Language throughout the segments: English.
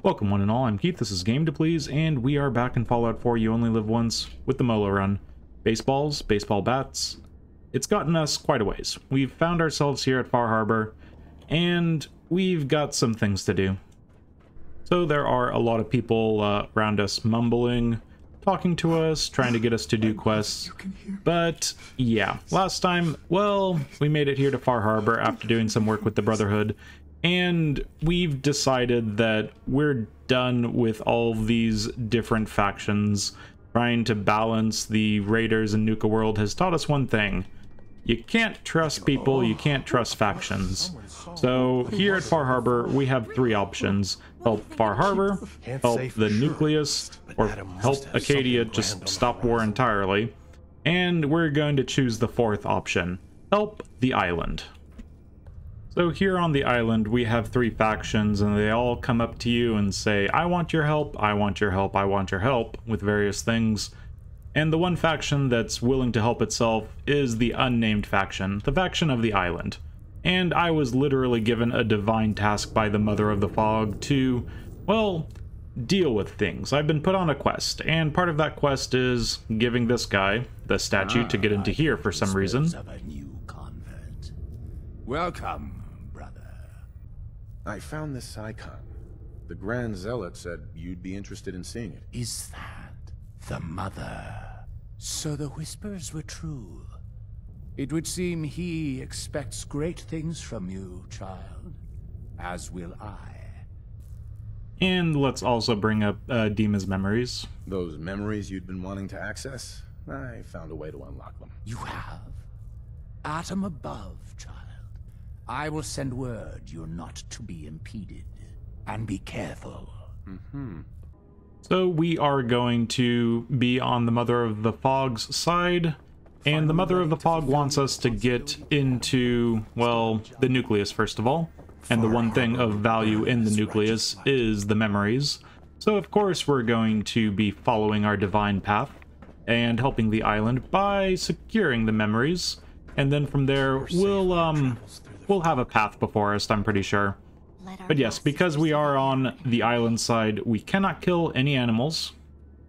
Welcome one and all, I'm Keith, this is Game to Please, and we are back in Fallout 4 You Only Live Once with the Molo run. Baseballs, baseball bats, it's gotten us quite a ways. We've found ourselves here at Far Harbor, and we've got some things to do. So there are a lot of people around us mumbling, talking to us, trying to get us to do quests. But yeah, last time, well, we made it here to Far Harbor after doing some work with the Brotherhood, and we've decided that we're done with all these different factions. Trying to balance the raiders in Nuka World has taught us one thing. You can't trust people, you can't trust factions. So here at Far Harbor, we have three options. Help Far Harbor, help the Nucleus, or help Acadia just stop war entirely. And we're going to choose the fourth option, help the island. So here on the island, we have three factions, and they all come up to you and say, I want your help, I want your help, I want your help, with various things. And the one faction that's willing to help itself is the unnamed faction, the faction of the island. And I was literally given a divine task by the Mother of the Fog to, well, deal with things. I've been put on a quest, and part of that quest is giving this guy the statue to get into here for some reason. Of a new convert. Welcome, brother. I found this icon. The Grand Zealot said you'd be interested in seeing it. Is that the mother? So the whispers were true. It would seem he expects great things from you, child. As will I. And let's also bring up Dima's memories. Those memories you'd been wanting to access? I found a way to unlock them. You have? Atom above, child. I will send word you're not to be impeded. And be careful. So we are going to be on the Mother of the Fog's side, and the Mother of the Fog wants us to get into, well, the Nucleus first of all. And the one thing of value in the Nucleus is the memories. So of course we're going to be following our divine path and helping the island by securing the memories. And then from there we'll have a path before us, I'm pretty sure. But yes, because we are on the island side, we cannot kill any animals,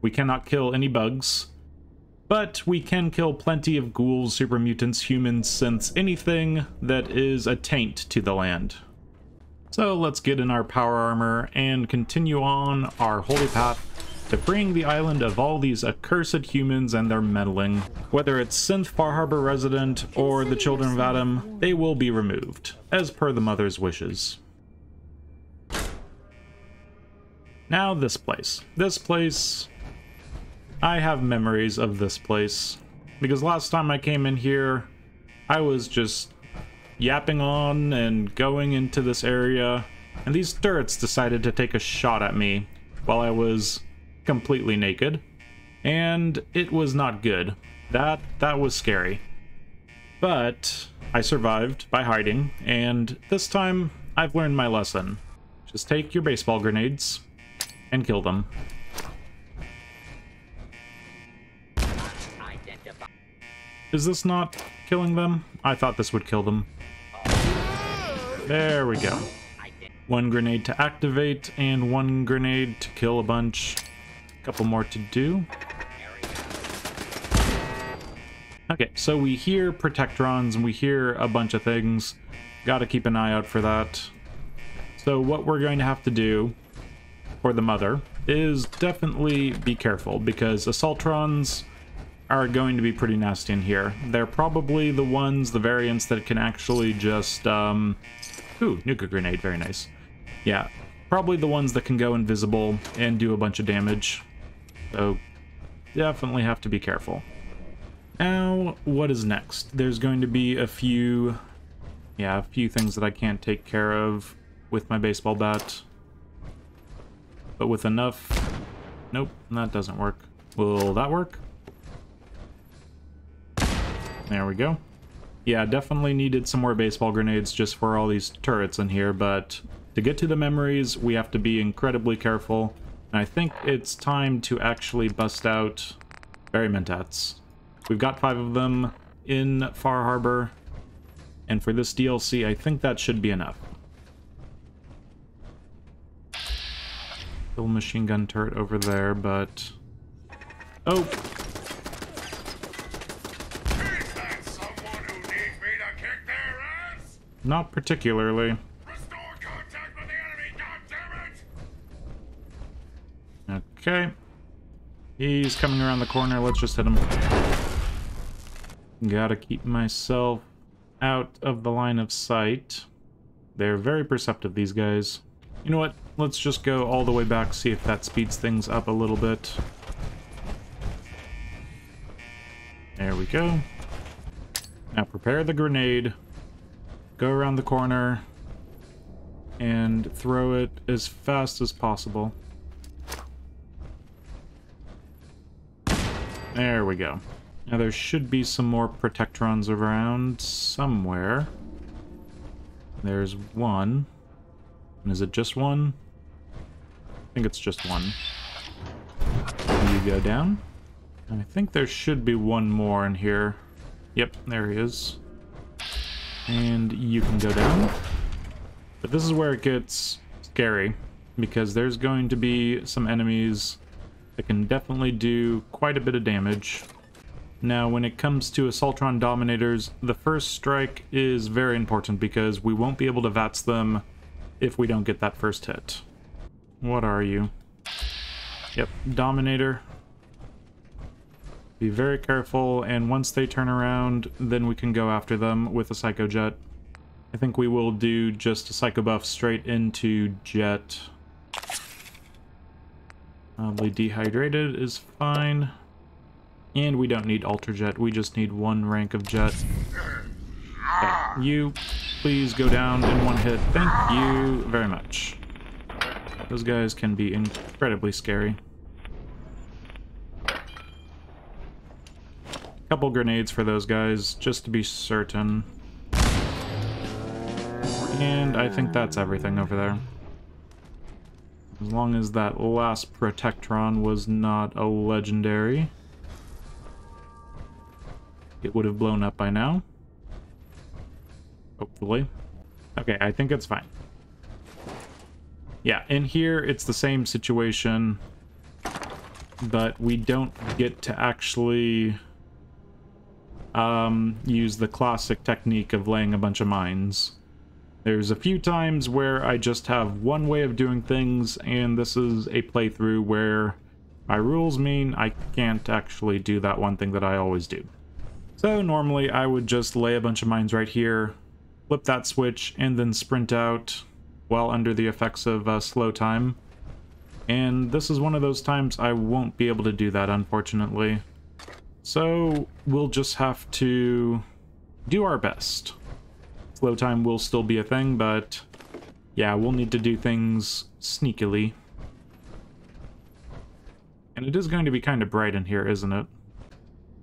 we cannot kill any bugs, but we can kill plenty of ghouls, super mutants, humans, synths, anything that is a taint to the land. So let's get in our power armor and continue on our holy path to freeing the island of all these accursed humans and their meddling. Whether it's Synth Far Harbor resident or the Children of Adam, they will be removed, as per the Mother's wishes. Now this place. This place, I have memories of this place, because last time I came in here, I was just yapping on and going into this area, and these turrets decided to take a shot at me while I was completely naked, and it was not good. That was scary. But I survived by hiding, and this time I've learned my lesson. Just take your baseball grenades and kill them. Is this not killing them? I thought this would kill them. There we go. One grenade to activate and one grenade to kill a bunch. Couple more to do. Okay, so we hear protectrons and we hear a bunch of things. Gotta keep an eye out for that. So what we're going to have to do for the Mother is definitely be careful, because assaultrons are going to be pretty nasty in here. They're probably the ones, the variants that can actually just ooh, nuka grenade, very nice. Yeah, probably the ones that can go invisible and do a bunch of damage. So definitely have to be careful. Now, what is next? There's going to be a few things that I can't take care of with my baseball bat. But with enough... Nope, that doesn't work. Will that work? There we go. Yeah, definitely needed some more baseball grenades just for all these turrets in here, but to get to the memories, we have to be incredibly careful. And I think it's time to actually bust out Berrymentats. We've got 5 of them in Far Harbor, and for this DLC, I think that should be enough. Little machine gun turret over there, but... Oh! Is that someone who needs me to kick their ass? Not particularly. Restore contact with the enemy, goddammit! Okay. He's coming around the corner. Let's just hit him. Gotta keep myself out of the line of sight. They're very perceptive, these guys. You know what? Let's just go all the way back, see if that speeds things up a little bit. There we go. Now prepare the grenade. Go around the corner and throw it as fast as possible. There we go. Now there should be some more protectrons around somewhere. There's one. And is it just one? I think it's just one. You go down. And I think there should be one more in here. Yep, there he is. And you can go down. But this is where it gets scary, because there's going to be some enemies that can definitely do quite a bit of damage. Now, when it comes to Assaultron Dominators, the first strike is very important because we won't be able to VATS them if we don't get that first hit. What are you? Yep, Dominator. Be very careful, and once they turn around, then we can go after them with a Psycho Jet. I think we will do just a Psycho Buff straight into Jet. Mildly dehydrated is fine. And we don't need Ultra Jet, we just need one rank of Jet. Okay, you, please go down in one hit. Thank you very much. Those guys can be incredibly scary. Couple grenades for those guys, just to be certain. And I think that's everything over there. As long as that last Protectron was not a legendary, it would have blown up by now. Hopefully. Okay, I think it's fine. Yeah, in here it's the same situation, but we don't get to actually use the classic technique of laying a bunch of mines. There's a few times where I just have one way of doing things, and this is a playthrough where my rules mean I can't actually do that one thing that I always do. So normally I would just lay a bunch of mines right here, flip that switch, and then sprint out while under the effects of slow time. And this is one of those times I won't be able to do that, unfortunately. So we'll just have to do our best. Slow time will still be a thing, but yeah, we'll need to do things sneakily. And it is going to be kind of bright in here, isn't it?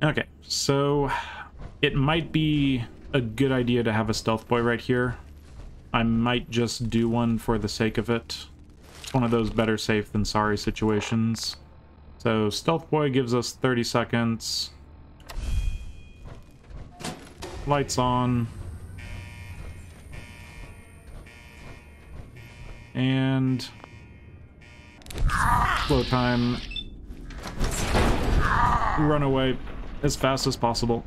Okay, so it might be a good idea to have a stealth boy right here. I might just do one for the sake of it. It's one of those better safe than sorry situations. So stealth boy gives us 30 seconds. Lights on. And slow time. Run away as fast as possible.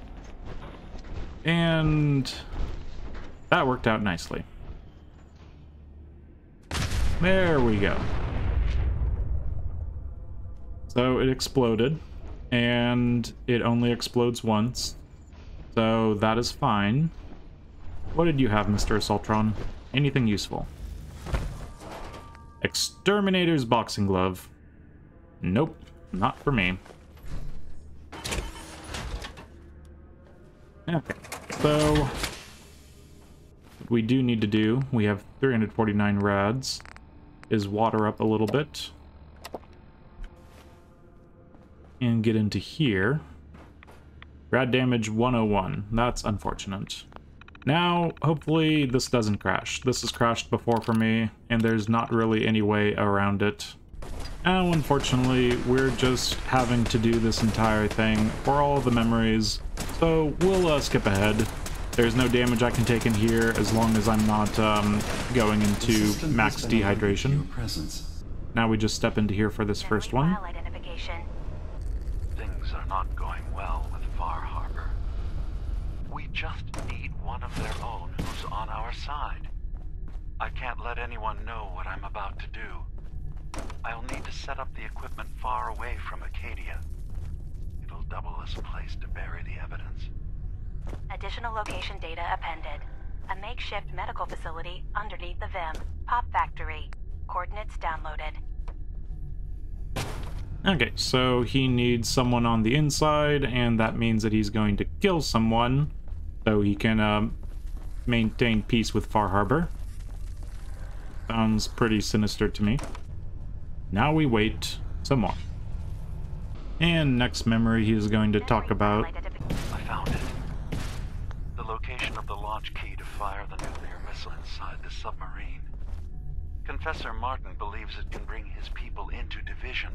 And that worked out nicely. There we go. So it exploded, and it only explodes once. So that is fine. What did you have, Mr. Assaultron? Anything useful? Exterminator's boxing glove. Nope, not for me. Okay, so what we do need to do, we have 349 rads, is water up a little bit. And get into here. Rad damage 101. That's unfortunate. Now, hopefully this doesn't crash. This has crashed before for me, and there's not really any way around it. Now, unfortunately, we're just having to do this entire thing for all the memories, so we'll skip ahead. There's no damage I can take in here as long as I'm not going into max dehydration. Now we just step into here for this first one. File identification. Things are not going well with Far Harbor. We just need one of their own who's on our side. I can't let anyone know what I'm about to do. I'll need to set up the equipment far away from Acadia. It'll double as a place to bury the evidence. Additional location data appended. A makeshift medical facility underneath the VIM. Pop factory. Coordinates downloaded. Okay, so he needs someone on the inside, and that means that he's going to kill someone so he can maintain peace with Far Harbor. Sounds pretty sinister to me. Now we wait some more. And next memory he is going to talk about... I found it. The location of the launch key to fire the nuclear missile inside the submarine. Confessor Martin believes it can bring his people into division.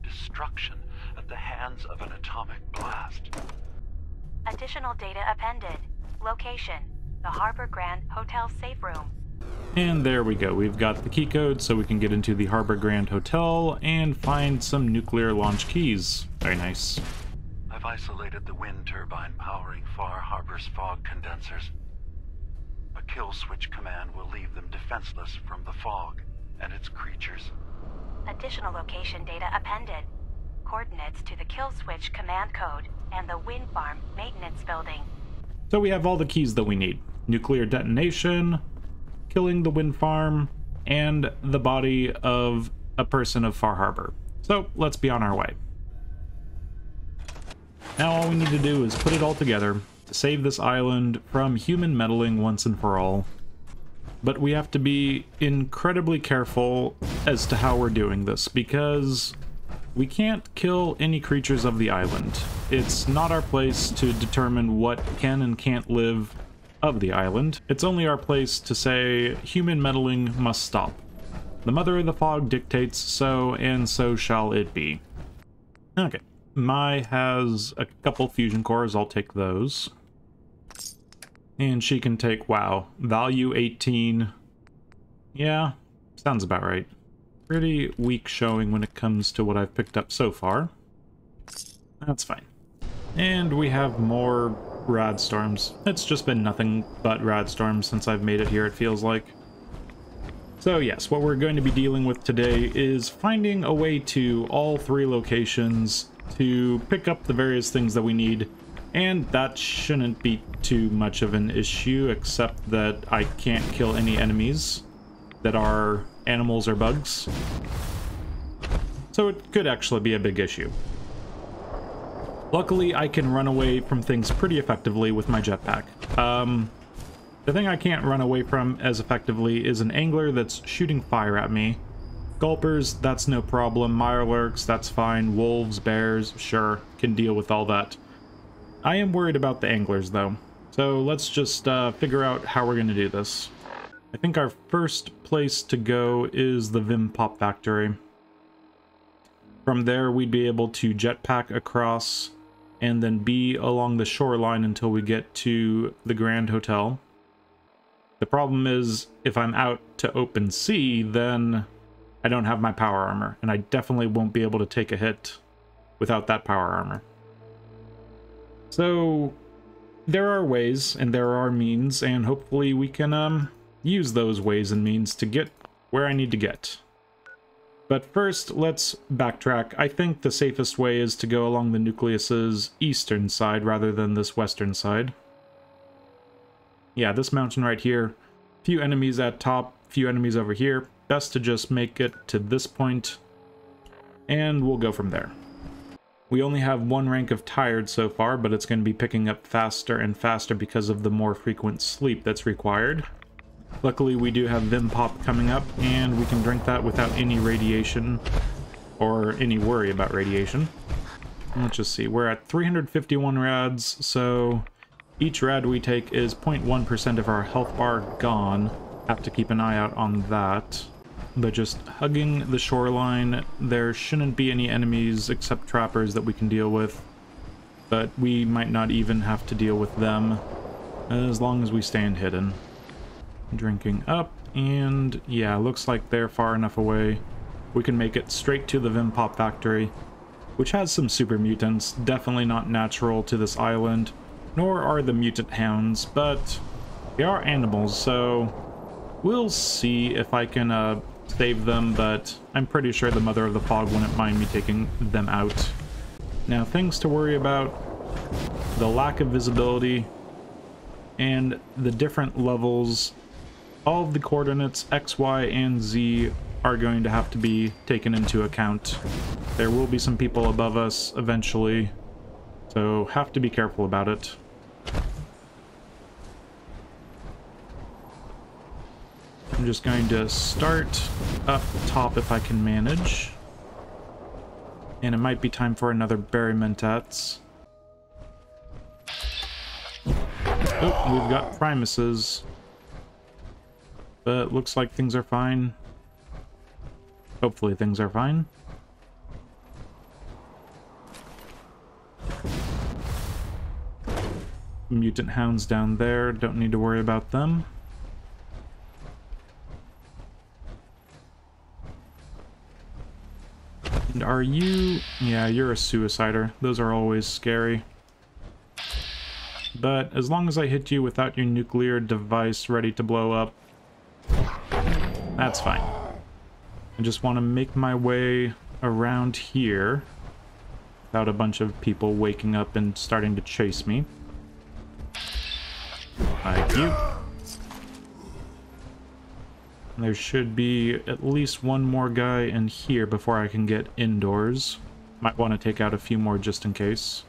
Destruction at the hands of an atomic blast. Additional data appended. Location. The Harbor Grand Hotel safe room. And there we go. We've got the key code so we can get into the Harbor Grand Hotel and find some nuclear launch keys. Very nice. I've isolated the wind turbine powering Far Harbor's fog condensers. A kill switch command will leave them defenseless from the fog and its creatures. Additional location data appended. Coordinates to the kill switch command code and the wind farm maintenance building. So we have all the keys that we need. Nuclear detonation, killing the wind farm, and the body of a person of Far Harbor. So let's be on our way. Now all we need to do is put it all together to save this island from human meddling once and for all. But we have to be incredibly careful as to how we're doing this, because we can't kill any creatures of the island. It's not our place to determine what can and can't live of the island. It's only our place to say human meddling must stop. The Mother of the Fog dictates so, and so shall it be. Okay, Mai has a couple fusion cores, I'll take those. And she can take, wow, value 18. Yeah, sounds about right. Pretty weak showing when it comes to what I've picked up so far. That's fine. And we have more rad storms. It's just been nothing but rad storms since I've made it here, it feels like. So yes, what we're going to be dealing with today is finding a way to all three locations to pick up the various things that we need. And that shouldn't be too much of an issue, except that I can't kill any enemies that are animals or bugs. So it could actually be a big issue. Luckily, I can run away from things pretty effectively with my jetpack. The thing I can't run away from as effectively is an angler that's shooting fire at me. Gulpers, that's no problem. Mirelurks, that's fine. Wolves, bears, sure, can deal with all that. I am worried about the anglers, though. So let's just figure out how we're going to do this. I think our first place to go is the Vim Pop Factory. From there, we'd be able to jetpack across and then be along the shoreline until we get to the Grand Hotel. The problem is, if I'm out to open sea, then I don't have my power armor, and I definitely won't be able to take a hit without that power armor. So there are ways and there are means, and hopefully we can use those ways and means to get where I need to get. But first, let's backtrack. I think the safest way is to go along the nucleus's eastern side rather than this western side. Yeah, this mountain right here. Few enemies at top, few enemies over here. Best to just make it to this point, and we'll go from there. We only have one rank of tired so far, but it's going to be picking up faster and faster because of the more frequent sleep that's required. Luckily, we do have Vim Pop coming up, and we can drink that without any radiation or any worry about radiation. Let's just see, we're at 351 rads, so each rad we take is 0.1% of our health bar gone. Have to keep an eye out on that. But just hugging the shoreline, there shouldn't be any enemies except trappers that we can deal with. But we might not even have to deal with them as long as we stand hidden. Drinking up, and yeah, looks like they're far enough away we can make it straight to the Vim Pop Factory, which has some super mutants, definitely not natural to this island, nor are the Mutant Hounds, but they are animals, so we'll see if I can save them, but I'm pretty sure the Mother of the Fog wouldn't mind me taking them out. Now, things to worry about: the lack of visibility and the different levels. All of the coordinates X, Y, and Z are going to have to be taken into account. There will be some people above us eventually, so have to be careful about it. I'm just going to start up top if I can manage. And it might be time for another Berry Mentats. Oh, we've got Primuses. But looks like things are fine. Hopefully things are fine. Mutant Hounds down there, don't need to worry about them. And are you... yeah, you're a suicider. Those are always scary. But as long as I hit you without your nuclear device ready to blow up, that's fine. I just want to make my way around here without a bunch of people waking up and starting to chase me. Thank you. There should be at least one more guy in here before I can get indoors. Might want to take out a few more just in case.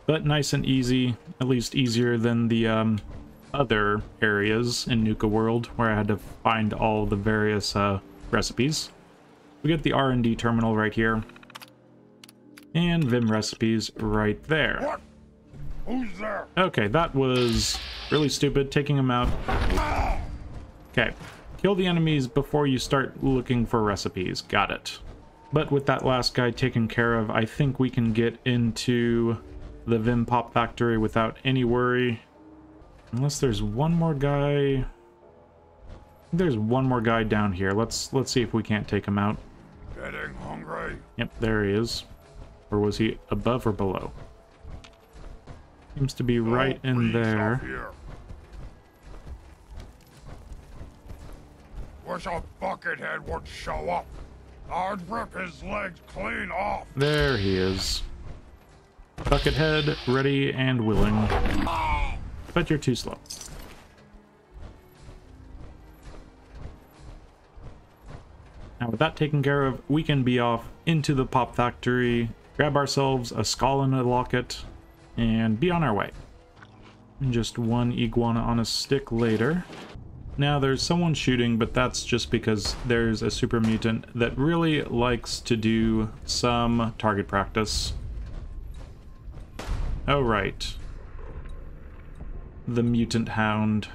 But nice and easy, at least easier than the other areas in Nuka World where I had to find all the various recipes. We get the R&D terminal right here. And Vim recipes right there. What? Who's there? Okay, that was really stupid, taking them out. Okay, kill the enemies before you start looking for recipes. Got it. But with that last guy taken care of, I think we can get into the Vim Pop Factory without any worry. Unless there's one more guy. There's one more guy down here. Let's see if we can't take him out. Getting hungry. Yep, there he is. Or was he above or below? Seems to be right in there. Wish a buckethead would show up. I'd rip his legs clean off. There he is. Buckethead, ready and willing. But you're too slow. Now with that taken care of, we can be off into the Pop Factory, grab ourselves a skull and a locket, and be on our way. And just one iguana on a stick later. Now there's someone shooting, but that's just because there's a super mutant that really likes to do some target practice. Oh right. The Mutant Hound.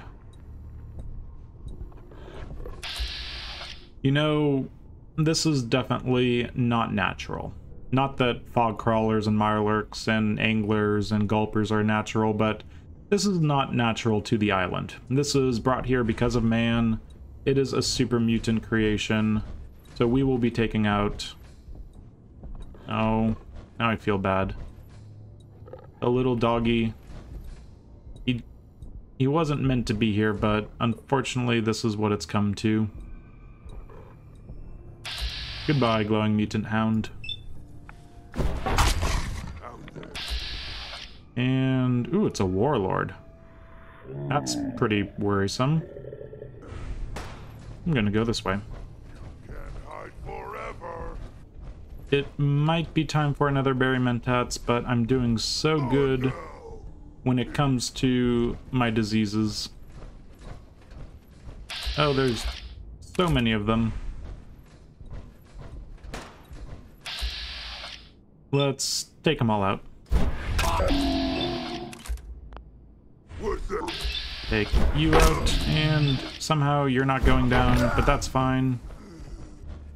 You know, this is definitely not natural. Not that fog crawlers and mirelurks and anglers and gulpers are natural, but this is not natural to the island. This is brought here because of man. It is a super mutant creation, so we will be taking out... oh, now I feel bad. A little doggy. He wasn't meant to be here, but unfortunately this is what it's come to. Goodbye, glowing mutant hound. And, ooh, it's a warlord. That's pretty worrisome. I'm gonna go this way. Can't hide forever. It might be time for another Berry Mentats, but I'm doing so good when it comes to my diseases. Oh, there's so many of them. Let's take them all out. Take you out, and somehow you're not going down, but that's fine.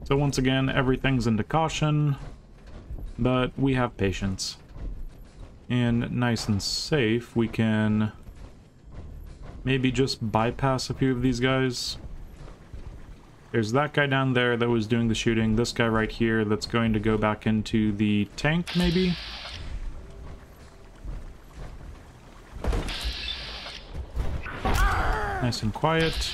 So once again, everything's into caution, but we have patience. And nice and safe, we can maybe just bypass a few of these guys. There's that guy down there that was doing the shooting. This guy right here that's going to go back into the tank, maybe? Nice and quiet.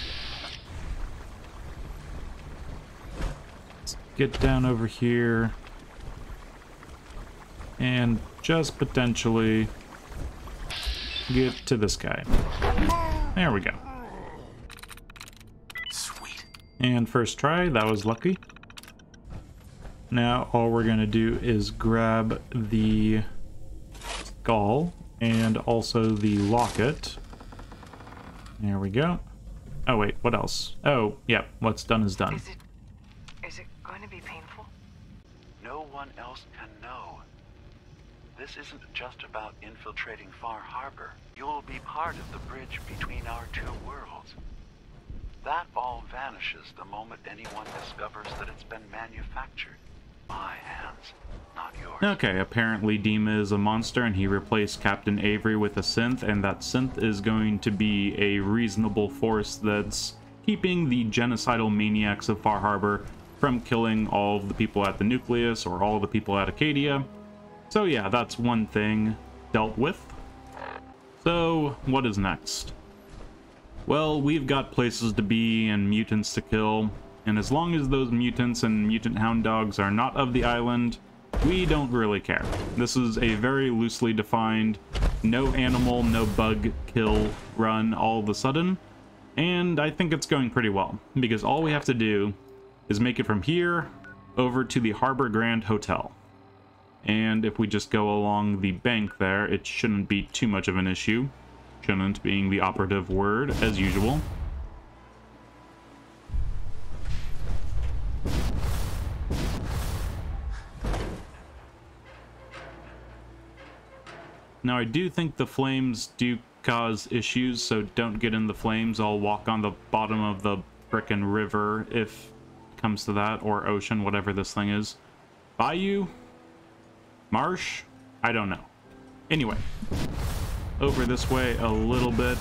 Let's get down over here. And just potentially get to this guy. There we go. Sweet. And first try, that was lucky. Now all we're gonna do is grab the skull and also the locket. There we go. Oh wait, what else? Oh, yeah, what's done is done. Is it going to be painful? No one else can know. This isn't just about infiltrating Far Harbor. You'll be part of the bridge between our two worlds. That all vanishes the moment anyone discovers that it's been manufactured. My hands, not yours. Okay, apparently Dima is a monster and he replaced Captain Avery with a synth, and that synth is going to be a reasonable force that's keeping the genocidal maniacs of Far Harbor from killing all of the people at the nucleus or all the people at Acadia. So yeah, that's one thing dealt with. So what is next? Well, we've got places to be and mutants to kill, and as long as those mutants and mutant hound dogs are not of the island, we don't really care. This is a very loosely defined, no animal, no bug kill run all of a sudden, and I think it's going pretty well, because all we have to do is make it from here over to the Harbor Grand Hotel. And if we just go along the bank there, it shouldn't be too much of an issue. Shouldn't being the operative word, as usual. Now, I do think the flames do cause issues, so don't get in the flames. I'll walk on the bottom of the frickin' river if it comes to that, or ocean, whatever this thing is. Bayou? Marsh? I don't know. Anyway, over this way a little bit.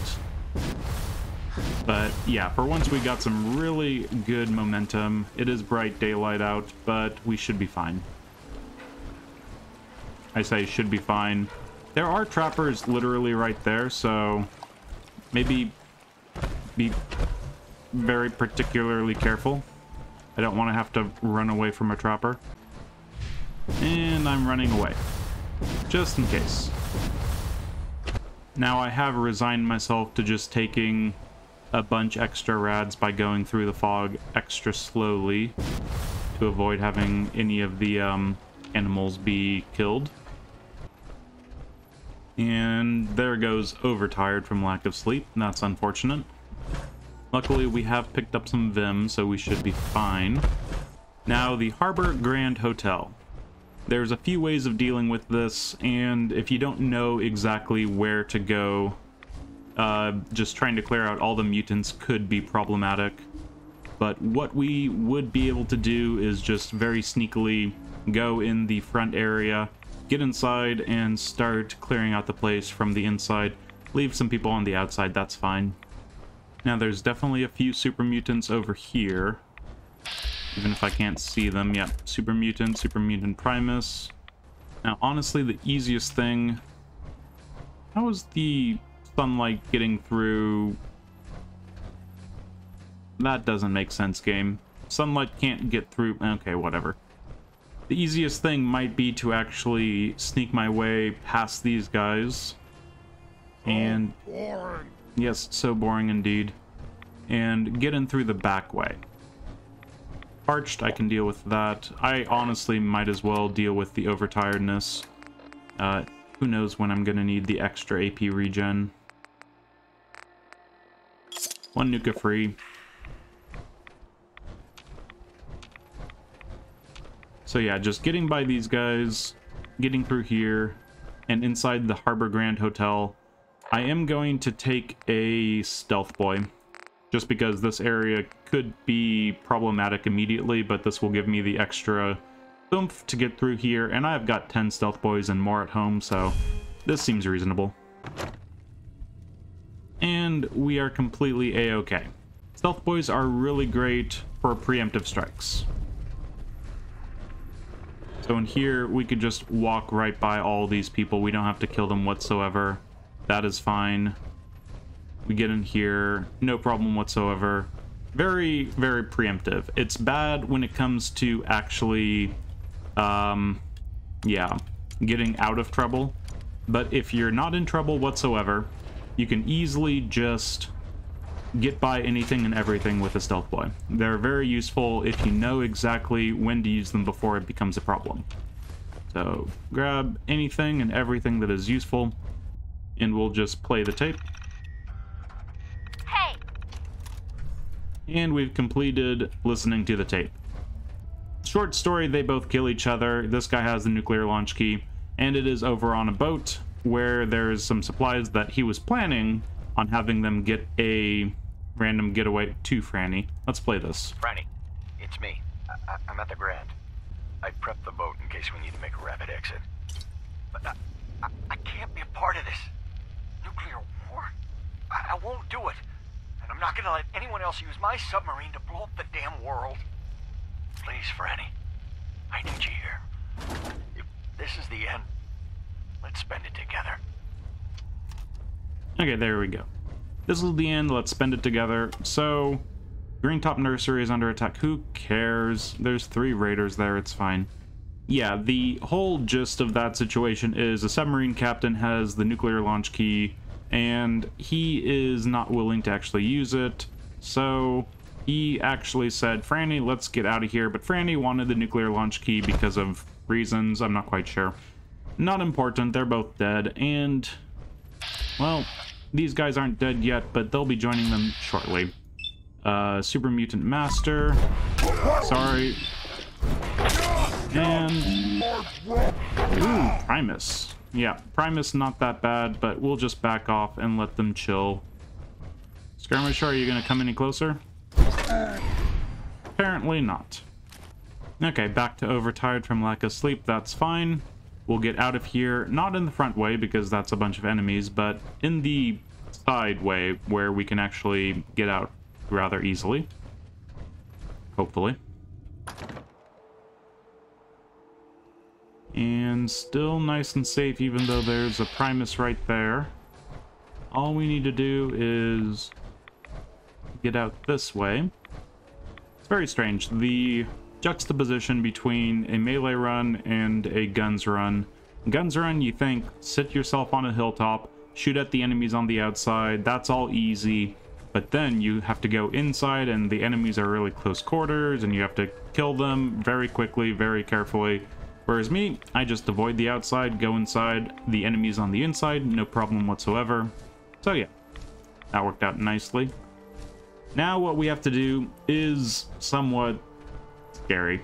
But yeah, for once we got some really good momentum. It is bright daylight out, but we should be fine. I say should be fine. There are trappers literally right there, so maybe be very particularly careful. I don't want to have to run away from a trapper. And I'm running away, just in case. Now I have resigned myself to just taking a bunch extra rads by going through the fog extra slowly to avoid having any of the animals be killed. And there goes overtired from lack of sleep, and that's unfortunate. Luckily we have picked up some Vim, so we should be fine. Now the Harbor Grand Hotel. There's a few ways of dealing with this, and if you don't know exactly where to go, just trying to clear out all the mutants could be problematic. But what we would be able to do is just very sneakily go in the front area, get inside, and start clearing out the place from the inside. Leave some people on the outside, that's fine. Now there's definitely a few super mutants over here. Even if I can't see them. Yeah, Super Mutant Primus. Now, honestly, the easiest thing... How is the sunlight getting through? That doesn't make sense, game. Sunlight can't get through... Okay, whatever. The easiest thing might be to actually sneak my way past these guys. And... Boring. Yes, so boring indeed. And get in through the back way. Parched, I can deal with that. I honestly might as well deal with the overtiredness. Who knows when I'm gonna need the extra AP regen. One nuka free. So yeah, just getting by these guys, getting through here, and inside the Harbor Grand Hotel. I am going to take a stealth boy. Just because this area could be problematic immediately, but this will give me the extra oomph to get through here, and I've got 10 stealth boys and more at home, so this seems reasonable. and we are completely a-okay. Stealth boys are really great for preemptive strikes. So in here, we could just walk right by all these people. We don't have to kill them whatsoever. That is fine. We get in here, no problem whatsoever. Very, very preemptive. It's bad when it comes to actually, yeah, getting out of trouble. But if you're not in trouble whatsoever, you can easily just get by anything and everything with a stealth boy. They're very useful if you know exactly when to use them before it becomes a problem. So grab anything and everything that is useful, and we'll just play the tape. Hey! And we've completed listening to the tape. Short story, they both kill each other. This guy has the nuclear launch key, and it is over on a boat where there's some supplies that he was planning on having them get a random getaway to Franny. Let's play this. Franny, it's me. I'm at the Grand. I prepped the boat in case we need to make a rapid exit. But I can't be a part of this. Nuclear war? I won't do it. And I'm not gonna let anyone else use my submarine to blow up the damn world. Please, Franny. I need you here. If this is the end, let's spend it together. Okay, there we go. This is the end. Let's spend it together. So, Green Top Nursery is under attack. Who cares? There's 3 raiders there. It's fine. Yeah, the whole gist of that situation is a submarine captain has the nuclear launch key, and he is not willing to actually use it. So, he actually said, Franny, let's get out of here. But Franny wanted the nuclear launch key because of reasons. I'm not quite sure. Not important. They're both dead. And, well, these guys aren't dead yet, but they'll be joining them shortly. Super Mutant Master. Sorry. And... ooh, Primus. Yeah, Primus not that bad, but we'll just back off and let them chill. Skirmisher, are you going to come any closer? Apparently not. Okay, back to overtired from lack of sleep. That's fine. We'll get out of here, not in the front way because that's a bunch of enemies, but in the side way where we can actually get out rather easily. Hopefully. And still nice and safe even though there's a Primus right there. All we need to do is get out this way. It's very strange. The juxtaposition between a melee run and a guns run. Guns run, you think, sit yourself on a hilltop, shoot at the enemies on the outside, that's all easy, but then you have to go inside and the enemies are really close quarters and you have to kill them very quickly, very carefully. Whereas me, I just avoid the outside, go inside, the enemies on the inside, no problem whatsoever. So yeah, that worked out nicely. Now what we have to do is somewhat scary.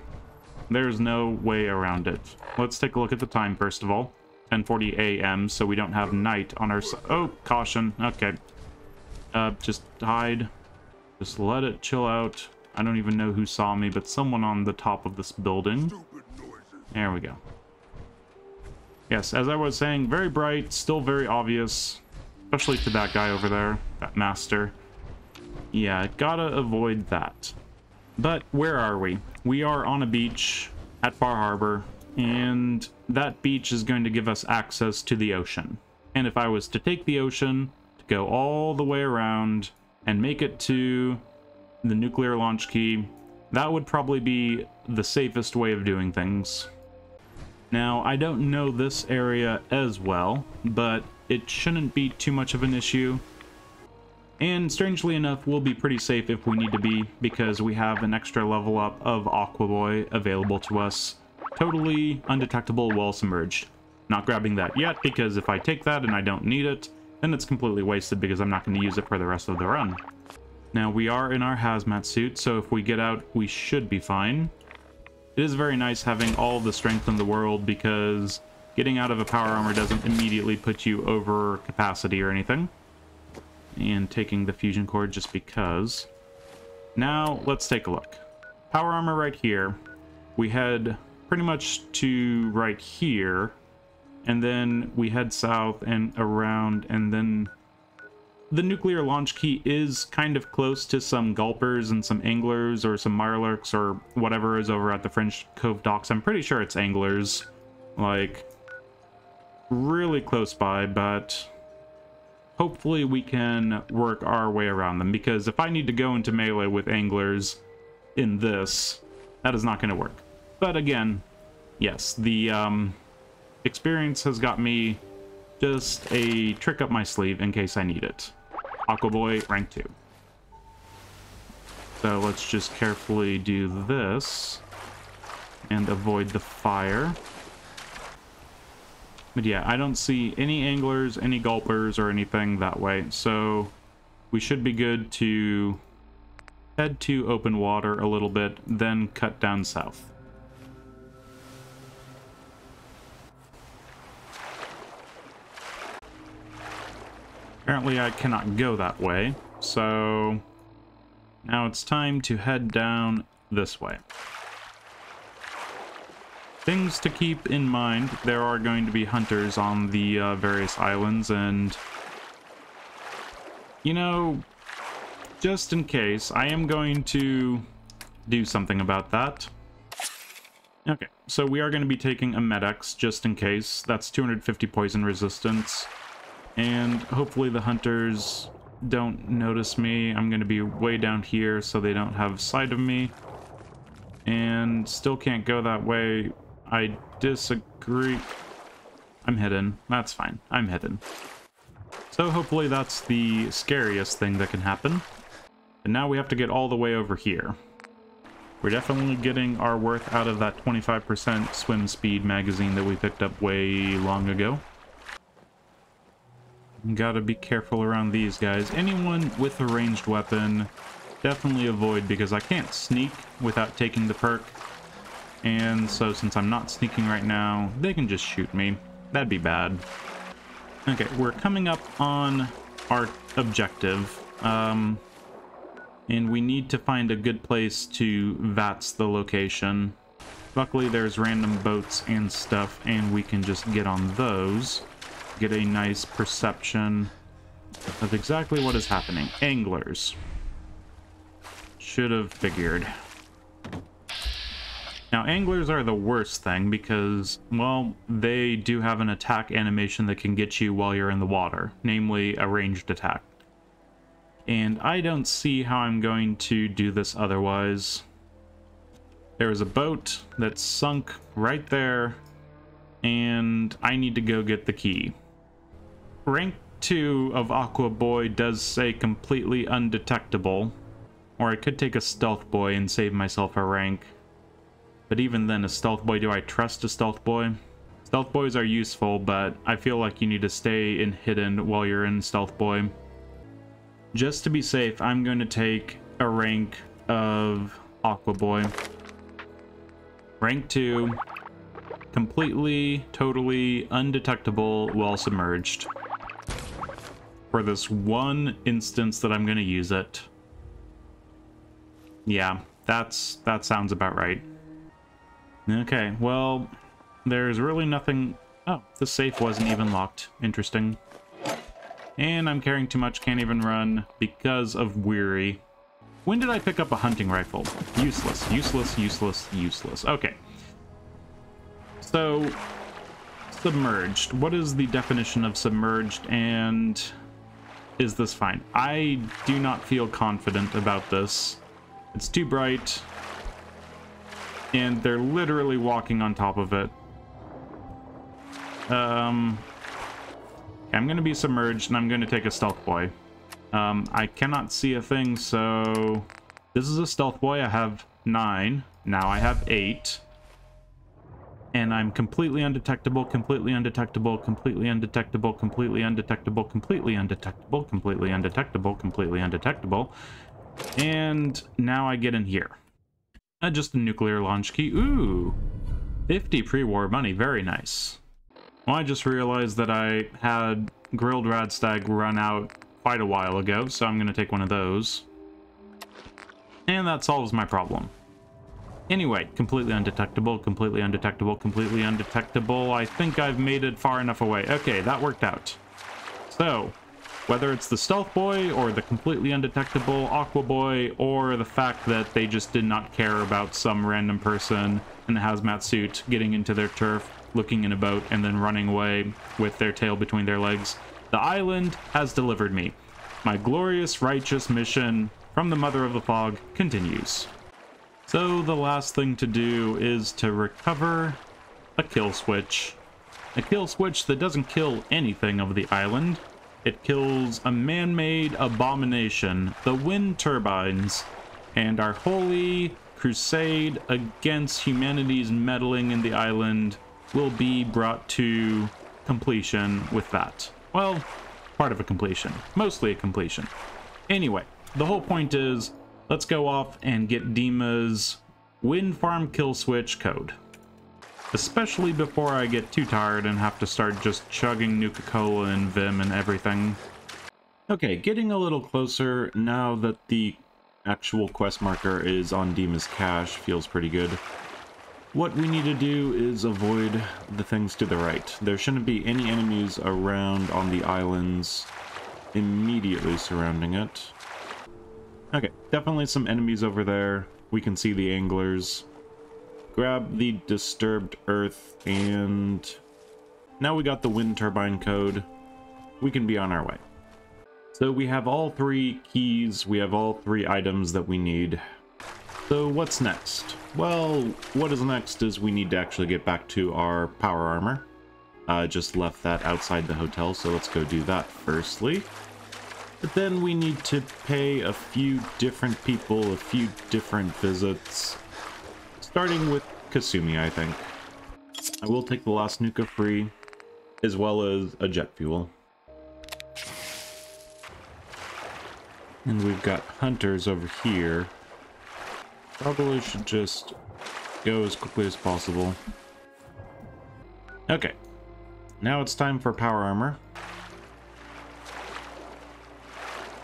There's no way around it. Let's take a look at the time first of all. 10:40 a.m. so we don't have night on our oh, caution. Okay. Just hide. Just let it chill out. I don't even know who saw me, but someone on the top of this building. There we go. Yes, as I was saying, very bright, still very obvious, especially to that guy over there, that master. Yeah, gotta avoid that. But where are we? We are on a beach at Far Harbor, and that beach is going to give us access to the ocean. And if I was to take the ocean, to go all the way around, and make it to the nuclear launch key, that would probably be the safest way of doing things. Now, I don't know this area as well, but it shouldn't be too much of an issue. And strangely enough, we'll be pretty safe if we need to be, because we have an extra level up of Aqua Boy available to us. Totally undetectable while submerged. Not grabbing that yet, because if I take that and I don't need it, then it's completely wasted because I'm not going to use it for the rest of the run. Now, we are in our hazmat suit, so if we get out, we should be fine. It is very nice having all the strength in the world, because getting out of a power armor doesn't immediately put you over capacity or anything. And taking the fusion core just because. Now, let's take a look. Power armor right here. We head pretty much to right here. And then we head south and around, and then the nuclear launch key is kind of close to some gulpers and some anglers or some mirelurks or whatever is over at the French Cove docks. I'm pretty sure it's anglers, like really close by, but hopefully we can work our way around them, because if I need to go into melee with anglers in this, that is not going to work. But again, yes, the experience has got me just a trick up my sleeve in case I need it. Aqua Boy, rank 2. So let's just carefully do this and avoid the fire. But yeah, I don't see any anglers, any gulpers, or anything that way, so we should be good to head to open water a little bit, then cut down south. Apparently I cannot go that way, so now it's time to head down this way. Things to keep in mind: there are going to be hunters on the various islands, and you know, just in case, I am going to do something about that. Okay, so we are going to be taking a Med-X just in case. That's 250 poison resistance, and hopefully the hunters don't notice me. I'm going to be way down here so they don't have sight of me, and still can't go that way. I disagree. I'm hidden. That's fine. I'm hidden. So hopefully that's the scariest thing that can happen. And now we have to get all the way over here. We're definitely getting our worth out of that 25% swim speed magazine that we picked up way long ago. Gotta be careful around these guys. Anyone with a ranged weapon, definitely avoid, because I can't sneak without taking the perk. And so since I'm not sneaking right now, they can just shoot me. That'd be bad. Okay, we're coming up on our objective. And we need to find a good place to VATS the location. Luckily there's random boats and stuff, and we can just get on those. Get a nice perception of exactly what is happening. Anglers. Should have figured. Now, anglers are the worst thing because, well, they do have an attack animation that can get you while you're in the water, namely a ranged attack. And I don't see how I'm going to do this otherwise. There is a boat that's sunk right there, and I need to go get the key. Rank 2 of Aqua Boy does say completely undetectable, or I could take a Stealth Boy and save myself a rank. But even then, a Stealth Boy, do I trust a Stealth Boy? Stealth Boys are useful, but I feel like you need to stay in hidden while you're in Stealth Boy. Just to be safe, I'm going to take a rank of Aqua Boy. Rank 2, completely, totally undetectable while submerged. For this one instance that I'm going to use it. Yeah, that sounds about right. Okay, well, there's really nothing... Oh, the safe wasn't even locked. Interesting. And I'm carrying too much, can't even run because of weary. When did I pick up a hunting rifle? Useless, useless, useless, useless. Okay. So, submerged. What is the definition of submerged, and is this fine? I do not feel confident about this. It's too bright. And they're literally walking on top of it. I'm going to be submerged, and I'm going to take a Stealth Boy. I cannot see a thing, so... This is a Stealth Boy. I have 9. Now I have 8. And I'm completely undetectable, completely undetectable, completely undetectable, completely undetectable, completely undetectable, completely undetectable, completely undetectable. And now I get in here. Just a nuclear launch key. Ooh! 50 pre-war money. Very nice. Well, I just realized that I had Grilled Radstag run out quite a while ago, so I'm going to take one of those. And that solves my problem. Anyway, completely undetectable, completely undetectable, completely undetectable. I think I've made it far enough away. Okay, that worked out. So, Whether it's the stealth boy, or the completely undetectable aqua boy, or the fact that they just did not care about some random person in a hazmat suit getting into their turf, looking in a boat, and then running away with their tail between their legs, the island has delivered me. My glorious, righteous mission from the Mother of the Fog continues. So the last thing to do is to recover a kill switch. A kill switch that doesn't kill anything of the island. It kills a man-made abomination, the wind turbines, and our holy crusade against humanity's meddling in the island will be brought to completion with that. Well, part of a completion. Mostly a completion. Anyway, the whole point is, let's go off and get Dima's wind farm kill switch code. Especially before I get too tired and have to start just chugging Nuka-Cola and Vim and everything. Okay, getting a little closer now that the actual quest marker is on Dima's cache feels pretty good. What we need to do is avoid the things to the right. There shouldn't be any enemies around on the islands immediately surrounding it. Okay, definitely some enemies over there. We can see the anglers. Grab the disturbed earth, and now we got the wind turbine code. We can be on our way. So we have all 3 keys, we have all 3 items that we need. So what's next? Well, what is next is we need to actually get back to our power armor. Just left that outside the hotel, so let's go do that firstly. But then we need to pay a few different people a few different visits. Starting with Kasumi, I think. I will take the last Nuka free, as well as a jet fuel. And we've got hunters over here. Probably should just go as quickly as possible. Okay. Now it's time for power armor.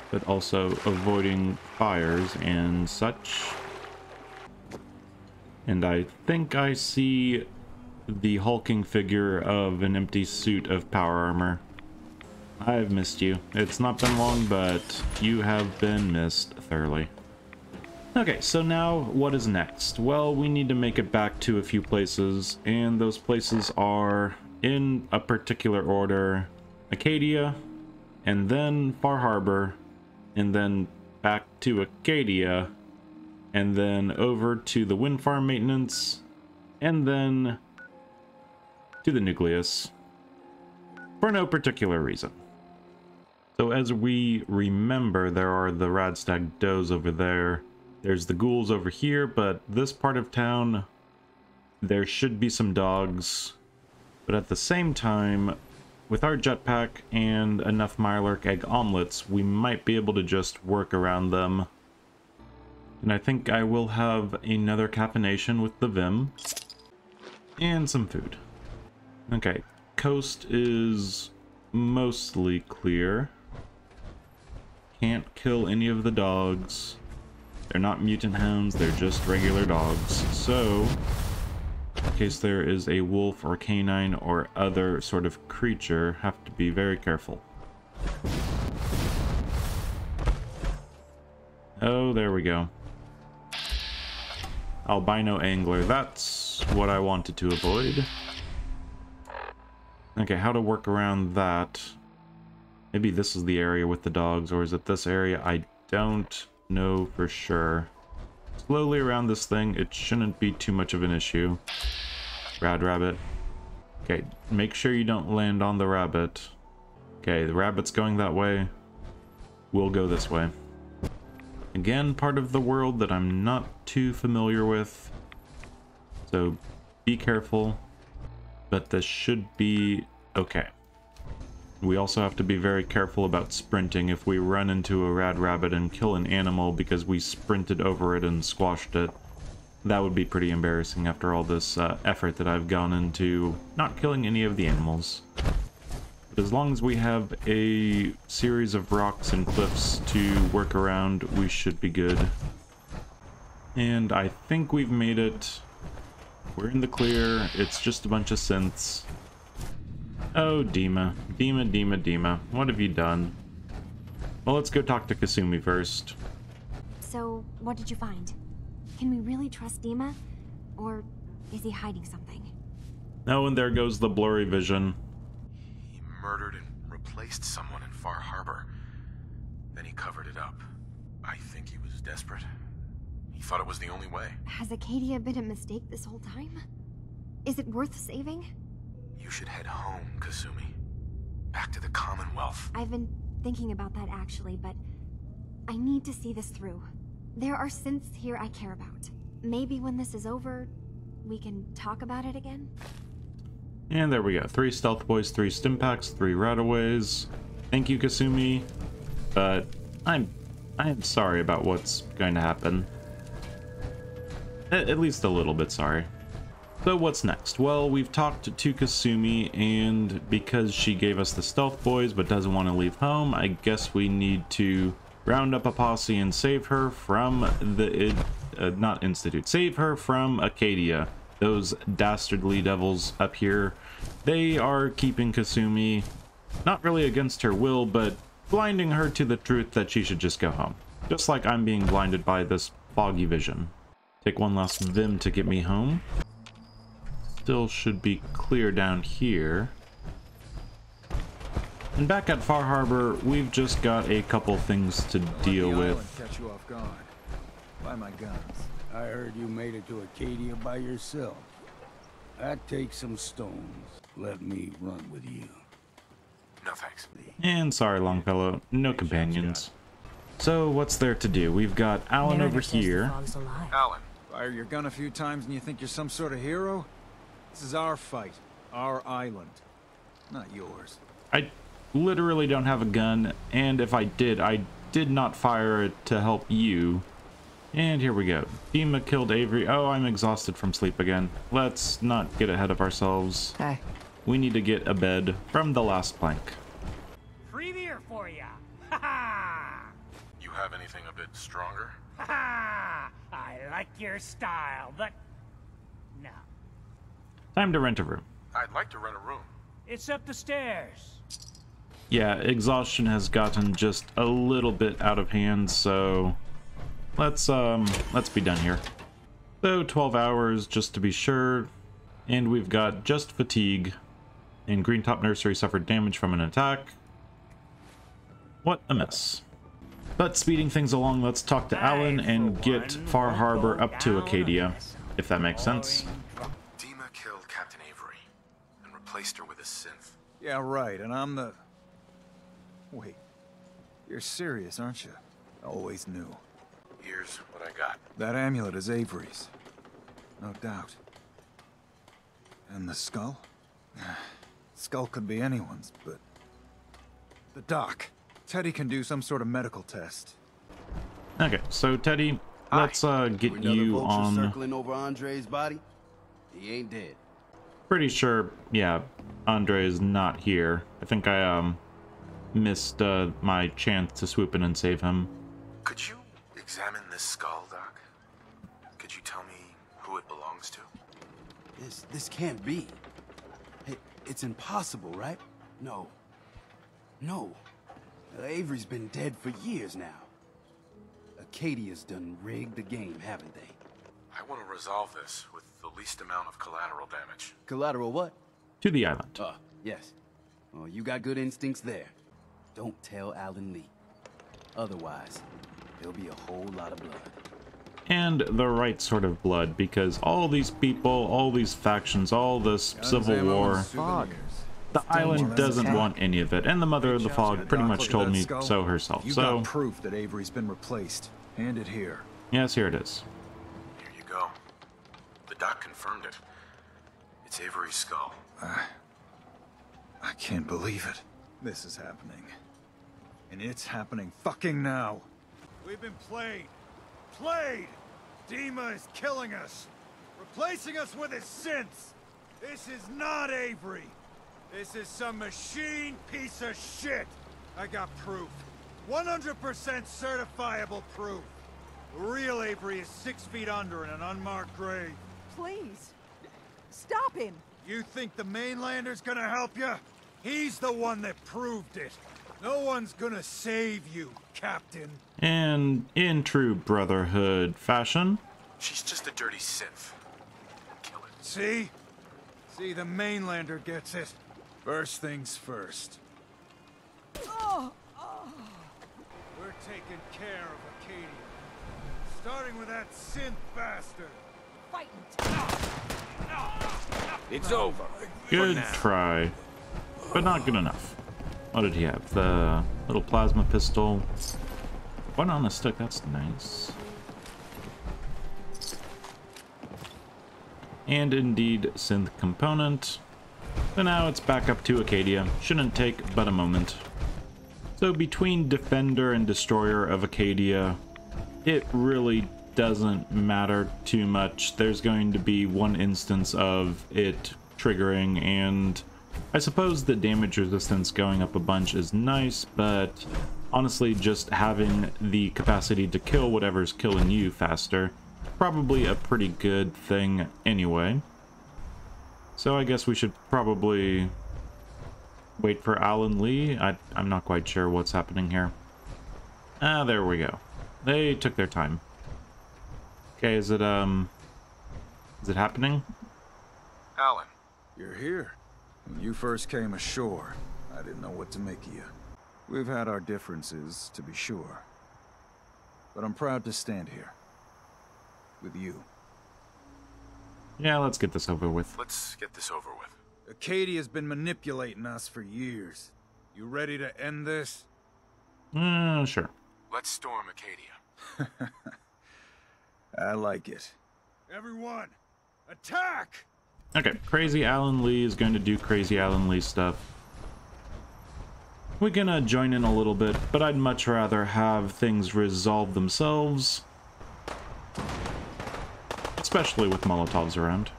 But also avoiding fires and such. And I think I see the hulking figure of an empty suit of power armor. I've missed you. It's not been long, but you have been missed thoroughly. Okay, so now what is next? Well, we need to make it back to a few places, and those places are, in a particular order, Acadia, and then Far Harbor, and then back to Acadia, and then over to the wind farm maintenance, and then to the nucleus, for no particular reason. So as we remember, there are the Radstag does over there, there's the ghouls over here, but this part of town, there should be some dogs, but at the same time, with our jetpack and enough Mirelurk egg omelets, we might be able to just work around them. And I think I will have another caffeination with the Vim. And some food. Okay, coast is mostly clear. Can't kill any of the dogs. They're not mutant hounds, they're just regular dogs. So, in case there is a wolf or canine or other sort of creature, have to be very careful. Oh, there we go. Albino angler, that's what I wanted to avoid. Okay, how to work around that. Maybe this is the area with the dogs, or is it this area? I don't know for sure. Slowly around this thing, it shouldn't be too much of an issue. Rad rabbit. Okay, make sure you don't land on the rabbit. Okay, the rabbit's going that way. We'll go this way. Again, part of the world that I'm not too familiar with. So be careful. But this should be okay. We also have to be very careful about sprinting. If we run into a rad rabbit and kill an animal because we sprinted over it and squashed it, that would be pretty embarrassing after all this effort that I've gone into not killing any of the animals. But as long as we have a series of rocks and cliffs to work around, we should be good. And I think we've made it. We're in the clear. It's just a bunch of synths. Oh, Dima. Dima. What have you done? Well, let's go talk to Kasumi first. So, what did you find? Can we really trust Dima? Or is he hiding something? Oh, and there goes the blurry vision. He murdered and replaced someone in Far Harbor. Then he covered it up. I think he was desperate. He thought it was the only way. Has Acadia been a mistake this whole time? Is it worth saving? You should head home, Kasumi. Back to the Commonwealth. I've been thinking about that actually, but I need to see this through. There are synths here I care about. Maybe when this is over, we can talk about it again? And there we go. 3 stealth boys, 3 stim packs, 3 rataways. Thank you, Kasumi. But I am sorry about what's going to happen. At least a little bit sorry. So what's next? Well, we've talked to Kasumi, and because she gave us the stealth boys but doesn't want to leave home, I guess we need to round up a posse and save her from the not Institute. Save her from Acadia. Those dastardly devils up here. They are keeping Kasumi, not really against her will, but blinding her to the truth that she should just go home. Just like I'm being blinded by this foggy vision. Take one last Vim to get me home. Still should be clear down here. And back at Far Harbor, we've just got a couple things to deal with. Catch you off guard. By my guns. I heard you made it to Acadia by yourself. That takes some stones. Let me run with you. No thanks. And sorry, Longfellow, no companions. So what's there to do? We've got Alan over here. Alan. Fire your gun a few times and you think you're some sort of hero? This is our fight. Our island. Not yours. I literally don't have a gun, and if I did not fire it to help you. And here we go. Dima killed Avery. Oh, I'm exhausted from sleep again. Let's not get ahead of ourselves. Hey. We need to get a bed from the last plank. Free beer for ya! Ha ha! You have anything a bit stronger? Ha ha! I like your style, but no. Time to rent a room. I'd like to rent a room. It's up the stairs. Yeah, exhaustion has gotten just a little bit out of hand, so let's be done here. So 12 hours just to be sure, and we've got just fatigue. And Greentop Nursery suffered damage from an attack. What a mess. But speeding things along, let's talk to Alan and get Far Harbor up to Acadia, if that makes sense. Dima killed Captain Avery and replaced her with a synth. Yeah, right, and I'm the... Wait. You're serious, aren't you? Always knew. Here's what I got. That amulet is Avery's. No doubt. And the skull? Skull could be anyone's, but... The doc. Teddy can do some sort of medical test. Okay, so Teddy, let's get you on... circling over Andre's body? He ain't dead. Pretty sure, yeah, Andre is not here. I think I missed my chance to swoop in and save him. Could you examine this skull, Doc? Could you tell me who it belongs to? This can't be. It's impossible, right? No. Avery's been dead for years now. Acadia's done rigged the game, haven't they? I want to resolve this with the least amount of collateral damage. Collateral what? To the island. Yes. Oh, you got good instincts there. Don't tell Alan Lee. Otherwise, there'll be a whole lot of blood. And the right sort of blood, because all these people, all these factions, all this civil war, the island doesn't want any of it, and the Mother of the Fog pretty much told me so herself. You got proof that Avery's been replaced. Hand it here. Yes, here it is. Here you go. The doc confirmed it. It's Avery's skull. I can't believe it. This is happening. And it's happening fucking now. We've been played. Played! Dima is killing us. Replacing us with his synths. This is not Avery. This is some machine piece of shit. I got proof. 100% certifiable proof. The real Avery is 6 feet under in an unmarked grave. Please. Stop him. You think the mainlander's gonna help you? He's the one that proved it. No one's gonna save you, Captain. And in true Brotherhood fashion... She's just a dirty synth. Kill it. See? See, the mainlander gets it. First things first. We're taking care of Acadia. Starting with that synth bastard. It's over. Good try. But not good enough. What did he have? The little plasma pistol. One on a stick, that's nice. And indeed, synth component. So now it's back up to Acadia. Shouldn't take but a moment. So between Defender and Destroyer of Acadia, it really doesn't matter too much. There's going to be one instance of it triggering, and I suppose the damage resistance going up a bunch is nice, but honestly just having the capacity to kill whatever's killing you faster, probably a pretty good thing anyway. So I guess we should probably wait for Alan Lee. I'm not quite sure what's happening here. Ah, there we go. They took their time. Okay, is it happening? Alan. You're here. When you first came ashore, I didn't know what to make of you. We've had our differences, to be sure. But I'm proud to stand here. With you. Yeah, let's get this over with. Let's get this over with. Acadia's been manipulating us for years. You ready to end this? Sure. Let's storm Acadia. I like it. Everyone, attack! Okay, Crazy Alan Lee is going to do Crazy Alan Lee stuff. We're gonna join in a little bit, but I'd much rather have things resolve themselves. Especially with Molotovs around.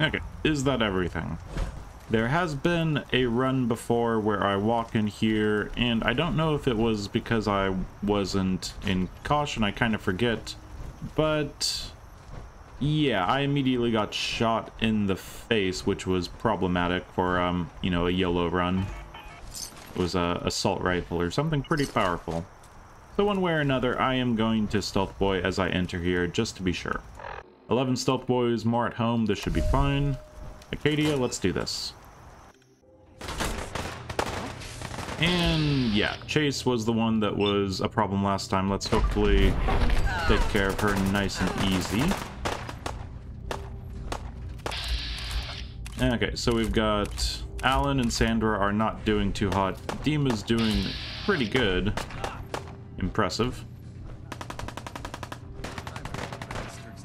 Okay, is that everything? There has been a run before where I walk in here, and I don't know if it was because I wasn't in caution, I kind of forget, but yeah, I immediately got shot in the face, which was problematic for, you know, a YOLO run. It was a assault rifle or something pretty powerful. So one way or another, I am going to Stealth Boy as I enter here, just to be sure. 11 Stealth Boys more at home, this should be fine. Acadia, let's do this. And yeah, Chase was the one that was a problem last time. Let's hopefully take care of her nice and easy. Okay, so we've got Alan and Sandra are not doing too hot. Dima's doing pretty good. Impressive.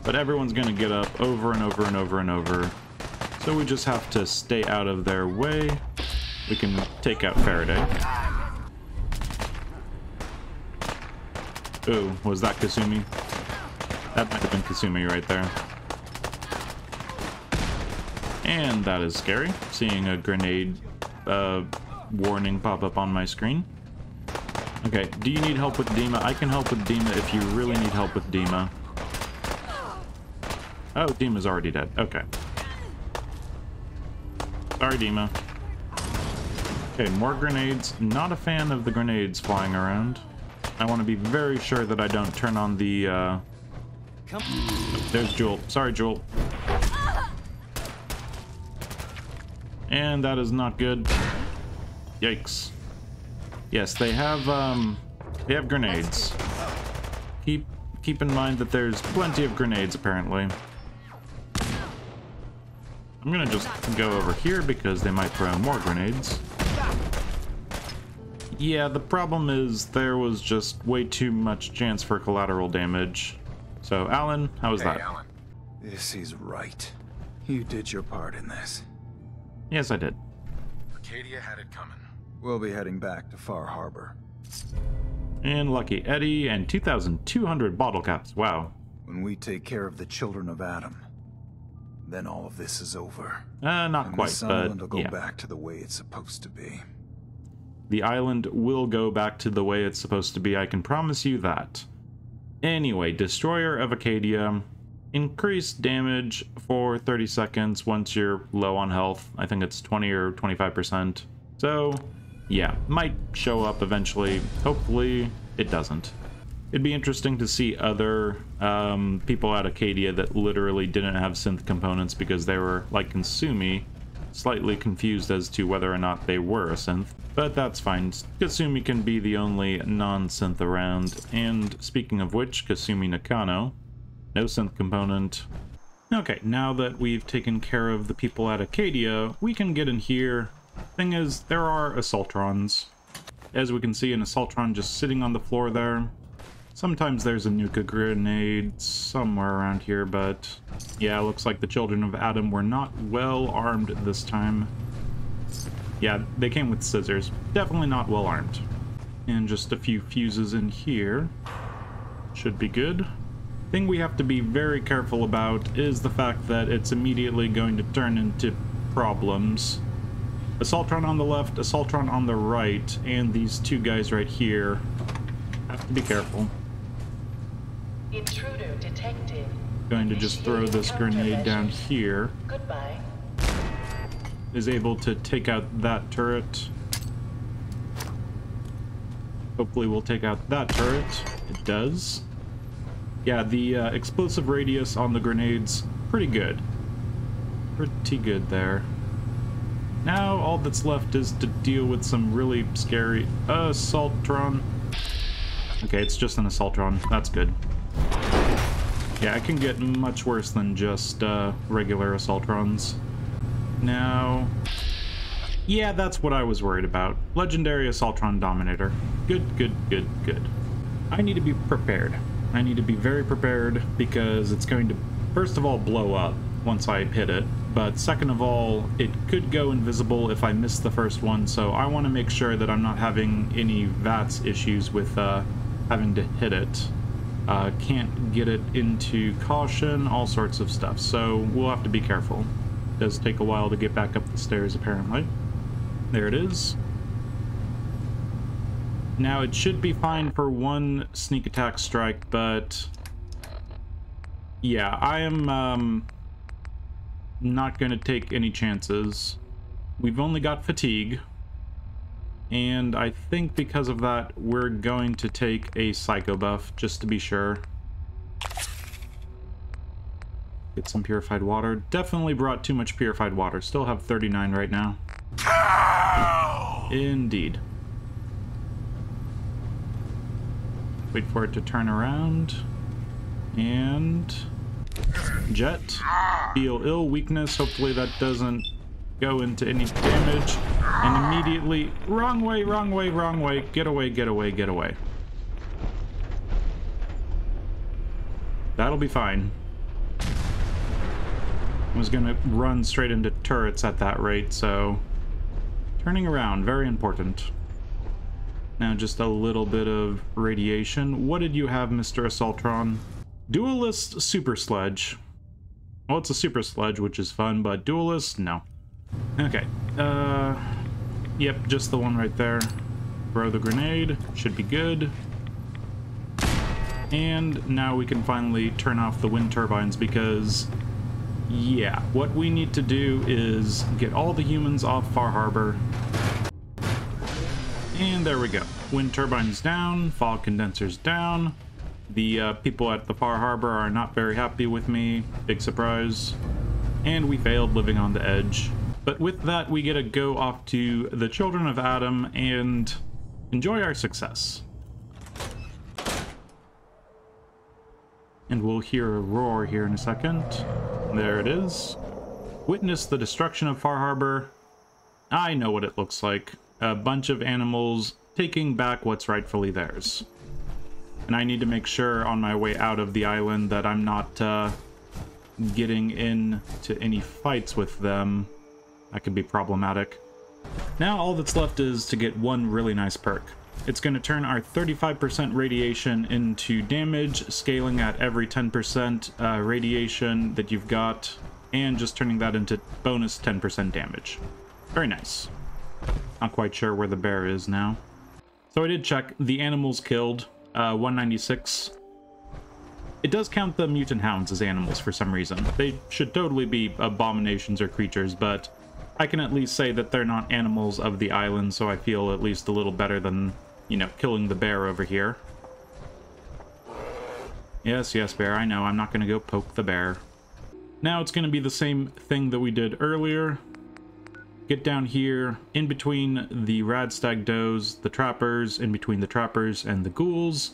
But everyone's gonna get up over and over and over and over. So we just have to stay out of their way. We can take out Faraday. Ooh, was that Kasumi? That might have been Kasumi right there. And that is scary, seeing a grenade warning pop up on my screen. Okay, do you need help with Dima? I can help with Dima if you really need help with Dima. Oh, Dima's already dead. Okay. Sorry, Dima. Okay, more grenades. Not a fan of the grenades flying around. I want to be very sure that I don't turn on the, There's Jewel. Sorry, Jewel. And that is not good. Yikes. Yes, they have grenades. Keep in mind that there's plenty of grenades, apparently. I'm gonna just go over here because they might throw more grenades. Yeah, the problem is there was just way too much chance for collateral damage. So, Alan, how was that? Alan. This is right. You did your part in this. Yes, I did. Acadia had it coming. We'll be heading back to Far Harbor. And Lucky Eddie and 2,200 bottle caps. Wow. When we take care of the children of Adam, then all of this is over. Not and quite, this but island will go yeah. back to the way it's supposed to be. The island will go back to the way it's supposed to be, I can promise you that. Anyway, Destroyer of Acadia. increased damage for 30 seconds once you're low on health. I think it's 20 or 25%. So, yeah, might show up eventually. Hopefully, it doesn't. It'd be interesting to see other people at Acadia that literally didn't have synth components because they were, like Kasumi, slightly confused as to whether or not they were a synth. But that's fine. Kasumi can be the only non-synth around. And speaking of which, Kasumi Nakano, no synth component. Okay, now that we've taken care of the people at Acadia, we can get in here. Thing is, there are Assaultrons. As we can see, an Assaultron just sitting on the floor there. Sometimes there's a nuka grenade somewhere around here, but yeah, looks like the children of Adam were not well armed this time. Yeah, they came with scissors. Definitely not well armed. And just a few fuses in here. Should be good. Thing we have to be very careful about is the fact that it's immediately going to turn into problems. Assaultron on the left, Assaultron on the right, and these two guys right here. Have to be careful. Intruder detected. Going to just throw this grenade down here. Goodbye. Is able to take out that turret. Hopefully we'll take out that turret. It does. Yeah, the explosive radius on the grenades, pretty good. Pretty good there. Now all that's left is to deal with some really scary Assaultron. Okay, it's just an Assaultron. That's good. Yeah, it can get much worse than just regular Assaultrons. Now, yeah, that's what I was worried about. Legendary Assaultron Dominator. Good, good, good, good. I need to be prepared. I need to be very prepared because it's going to, first of all, blow up once I hit it. But second of all, it could go invisible if I miss the first one, so I want to make sure that I'm not having any VATS issues with having to hit it. Can't get it into caution, all sorts of stuff, so we'll have to be careful. It does take a while to get back up the stairs, apparently. There it is. Now, it should be fine for one sneak attack strike, but yeah, I am not going to take any chances. We've only got fatigue, and I think because of that, we're going to take a psycho buff, just to be sure. Get some purified water. Definitely brought too much purified water. Still have 39 right now. Indeed. Wait for it to turn around. And jet. Feel ill, weakness. Hopefully that doesn't go into any damage. And immediately, wrong way, wrong way, wrong way. Get away, get away, get away. That'll be fine. I was gonna run straight into turrets at that rate, so turning around, very important. Now just a little bit of radiation. What did you have, Mr. Assaultron? Duelist Super Sledge. Well, it's a Super Sledge, which is fun, but Duelist, no. Okay, yep, just the one right there. Throw the grenade, should be good. And now we can finally turn off the wind turbines because, yeah, what we need to do is get all the humans off Far Harbor. And there we go. Wind turbines down, fog condensers down. The people at the Far Harbor are not very happy with me. Big surprise. And we failed living on the edge. But with that, we get to go off to the Children of Adam and enjoy our success. And we'll hear a roar here in a second. There it is. Witness the destruction of Far Harbor. I know what it looks like. A bunch of animals taking back what's rightfully theirs. And I need to make sure on my way out of the island that I'm not getting into any fights with them. That could be problematic. Now all that's left is to get one really nice perk. It's going to turn our 35% radiation into damage, scaling at every 10% radiation that you've got, and just turning that into bonus 10% damage. Very nice. Not quite sure where the bear is now. So I did check. The animals killed, 196. It does count the mutant hounds as animals for some reason. They should totally be abominations or creatures, but I can at least say that they're not animals of the island, so I feel at least a little better than, you know, killing the bear over here. Yes, yes, bear, I know. I'm not going to go poke the bear. Now it's going to be the same thing that we did earlier. Get down here, in between the radstag does, the trappers, in between the trappers and the ghouls.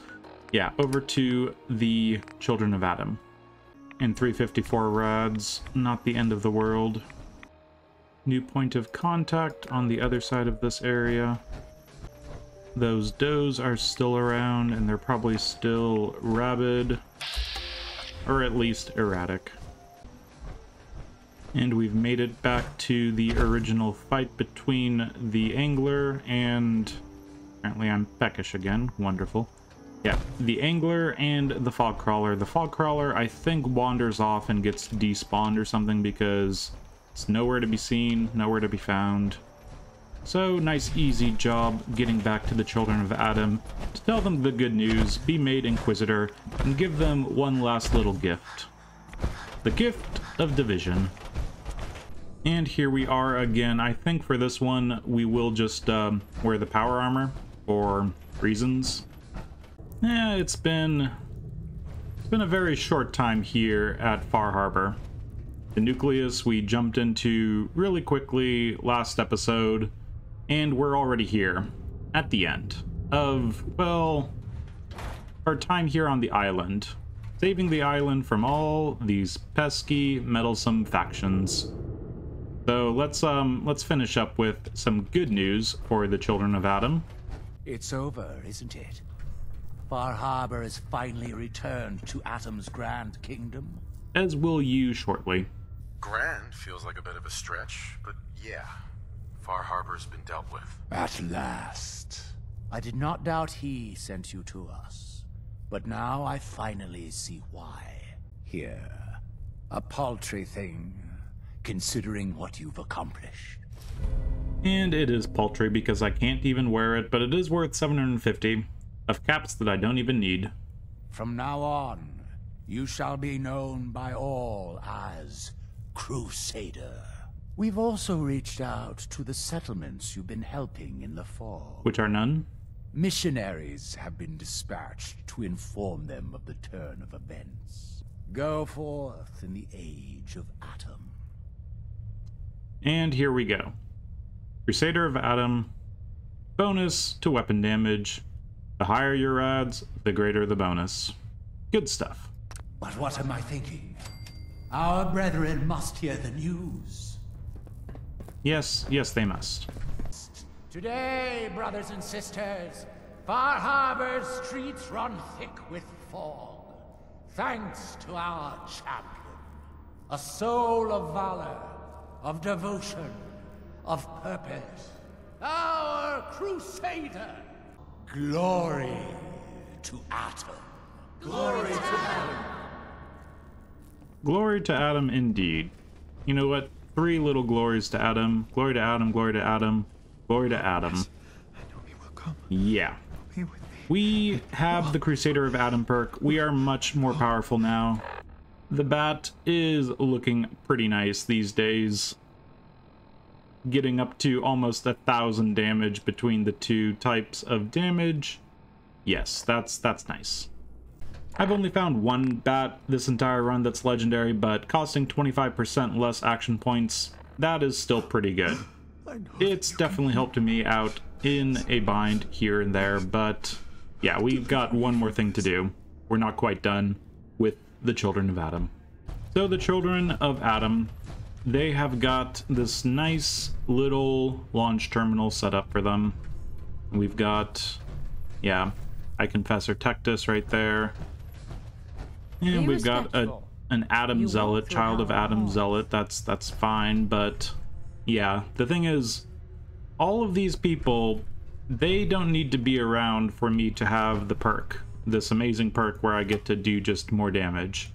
Yeah, over to the Children of Adam. And 354 rads, not the end of the world. New point of contact on the other side of this area. Those does are still around, and they're probably still rabid, or at least erratic. And we've made it back to the original fight between the angler and... apparently I'm peckish again. Wonderful. Yeah, the angler and the fog crawler. The fog crawler, I think, wanders off and gets despawned or something because it's nowhere to be seen, nowhere to be found. So, nice easy job getting back to the Children of Adam to tell them the good news, be made Inquisitor, and give them one last little gift. The gift of division. And here we are again. I think for this one, we will just wear the power armor for reasons. Yeah, it's been a very short time here at Far Harbor. The nucleus we jumped into really quickly last episode, and we're already here at the end of, well, our time here on the island, saving the island from all these pesky, meddlesome factions. So let's finish up with some good news for the Children of Adam. It's over, isn't it? Far Harbor has finally returned to Adam's Grand Kingdom. As will you shortly. Grand feels like a bit of a stretch, but yeah, Far Harbor's been dealt with. At last. I did not doubt he sent you to us, but now I finally see why. Here, a paltry thing, considering what you've accomplished. And it is paltry because I can't even wear it, but it is worth 750 of caps that I don't even need. From now on, you shall be known by all as Crusader. We've also reached out to the settlements you've been helping in the fall. Which are none? Missionaries have been dispatched to inform them of the turn of events. Go forth in the age of Adam. And here we go. Crusader of Adam. Bonus to weapon damage. The higher your rads, the greater the bonus. Good stuff. But what am I thinking? Our brethren must hear the news. Yes, yes, they must. Today, brothers and sisters, Far Harbor's streets run thick with fog. Thanks to our champion. A soul of valor, of devotion, of purpose. Our Crusader. Glory to Adam. Glory to Adam. Glory to Adam indeed. You know what? 3 little glories to Adam. Glory to Adam, glory to Adam, glory to Adam. I know he will come. Yeah. Be with me. We have the Crusader of Adam perk. We are much more powerful now. The bat is looking pretty nice these days. Getting up to almost 1,000 damage between the two types of damage. Yes, that's nice. I've only found one bat this entire run that's legendary, but costing 25% less action points, that is still pretty good. It's definitely helped me out in a bind here and there, but yeah, we've got one more thing to do. We're not quite done with the Children of Adam. So the Children of Adam, they have got this nice little launch terminal set up for them. We've got, yeah, I confess or Tectus right there. And we've got an Adam Zealot, child of Adam Zealot. That's fine, but yeah, the thing is, all of these people, they don't need to be around for me to have the perk, this amazing perk where I get to do just more damage.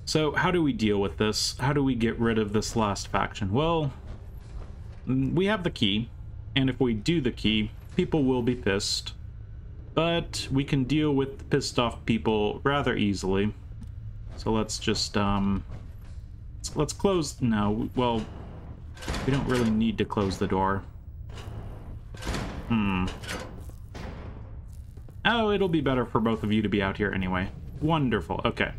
So how do we deal with this? How do we get rid of this last faction? Well, we have the key, and if we do the key, people will be pissed. But we can deal with pissed off people rather easily. So let's just, let's close, no, well, we don't really need to close the door. Oh, it'll be better for both of you to be out here anyway. Wonderful, okay.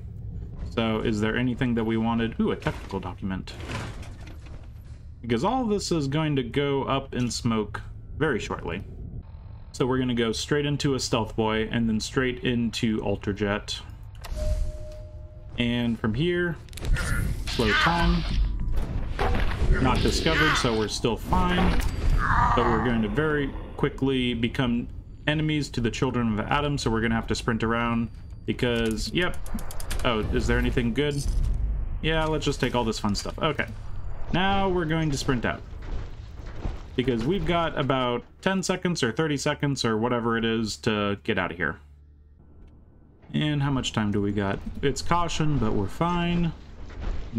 So, is there anything that we wanted? Ooh, a technical document. Because all this is going to go up in smoke very shortly. So we're going to go straight into a stealth boy, and then straight into Ultrajet. And from here, slow time. Not discovered, so we're still fine. But we're going to very quickly become enemies to the children of Adam, so we're going to have to sprint around. Because, yep. Oh, is there anything good? Yeah, let's just take all this fun stuff. Okay. Now we're going to sprint out. Because we've got about 10 seconds or 30 seconds or whatever it is to get out of here. And how much time do we got? It's caution, but we're fine.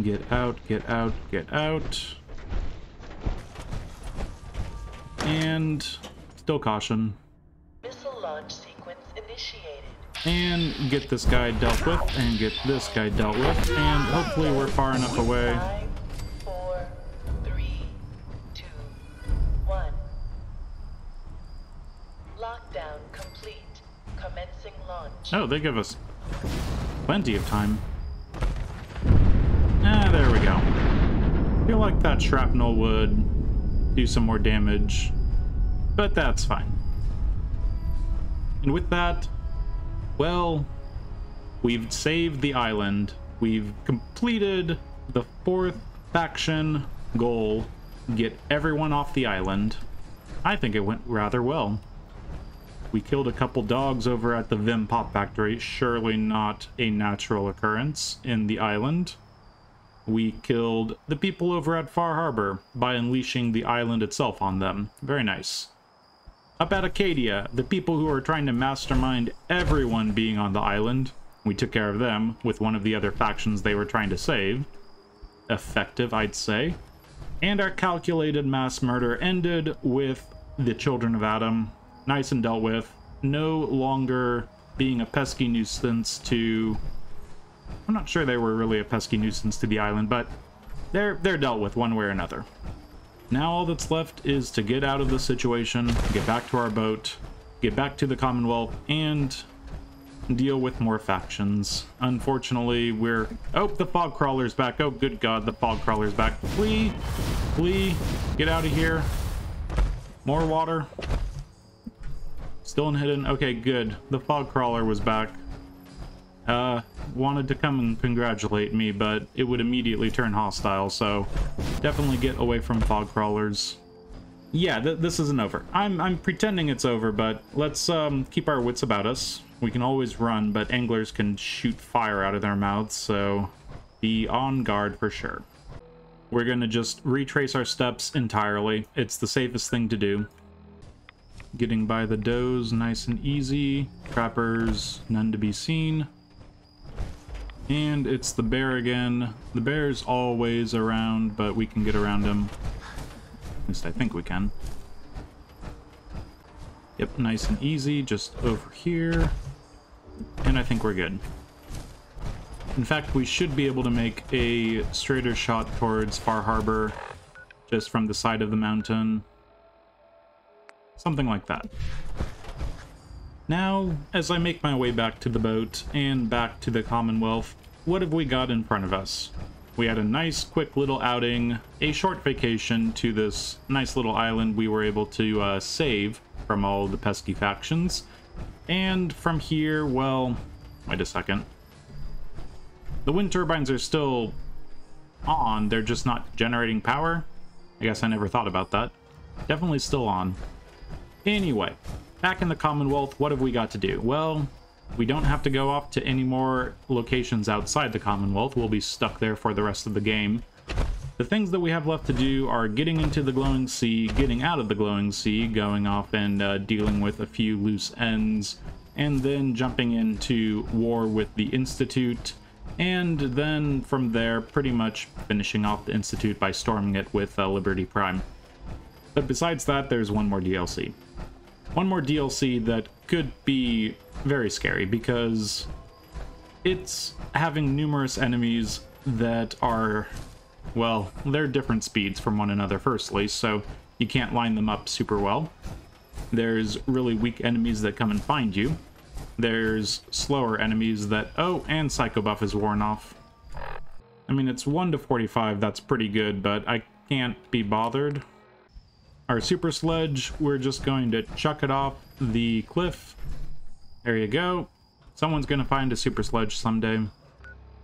Get out, get out, get out. And still caution. Missile launch sequence initiated. And get this guy dealt with, and get this guy dealt with, and hopefully we're far enough away. 5, 4, 3, 2, 1. Lockdown complete. Commencing launch. Oh, they give us plenty of time. Ah, there we go. I feel like that shrapnel would do some more damage, but that's fine. And with that, well, we've saved the island. We've completed the 4th faction goal, get everyone off the island. I think it went rather well. We killed a couple dogs over at the Vim Pop Factory, surely not a natural occurrence in the island. We killed the people over at Far Harbor by unleashing the island itself on them. Very nice. Up at Acadia, the people who are trying to mastermind everyone being on the island, we took care of them with one of the other factions they were trying to save. Effective, I'd say. And our calculated mass murder ended with the children of Adam. Nice and dealt with. No longer being a pesky nuisance to... I'm not sure they were really a pesky nuisance to the island, but they're dealt with one way or another. Now all that's left is to get out of the situation, get back to our boat, get back to the Commonwealth, and deal with more factions. Unfortunately, we're... Oh, the fog crawler's back. Oh, good God, the fog crawler's back. Flee! Flee! Get out of here. More water. Still unhidden. Okay, good. The fog crawler was back. Wanted to come and congratulate me, but it would immediately turn hostile, so definitely get away from fog crawlers. Yeah, this isn't over. I'm pretending it's over, but let's keep our wits about us. We can always run, but anglers can shoot fire out of their mouths, so be on guard for sure. We're gonna just retrace our steps entirely. It's the safest thing to do. Getting by the does nice and easy. Trappers, none to be seen. And it's the bear again. The bear's always around, but we can get around him. At least I think we can. Yep, nice and easy, just over here. And I think we're good. In fact, we should be able to make a straighter shot towards Far Harbor, just from the side of the mountain. Something like that. Now, as I make my way back to the boat and back to the Commonwealth, what have we got in front of us? We had a nice, quick little outing, a short vacation to this nice little island we were able to save from all the pesky factions. And from here, well, wait a second. The wind turbines are still on, they're just not generating power? I guess I never thought about that. Definitely still on. Anyway, back in the Commonwealth, what have we got to do? Well, we don't have to go off to any more locations outside the Commonwealth. We'll be stuck there for the rest of the game. The things that we have left to do are getting into the Glowing Sea, getting out of the Glowing Sea, going off and dealing with a few loose ends, and then jumping into war with the Institute, and then from there pretty much finishing off the Institute by storming it with Liberty Prime. But besides that, there's one more DLC. One more DLC that could be very scary, because it's having numerous enemies that are, well, they're different speeds from one another firstly, so you can't line them up super well. There's really weak enemies that come and find you. There's slower enemies that... Oh, and Psycho Buff is worn off. I mean, it's 1 to 45, that's pretty good, but I can't be bothered. Our Super Sledge, we're just going to chuck it off the cliff. There you go. Someone's gonna find a Super Sledge someday.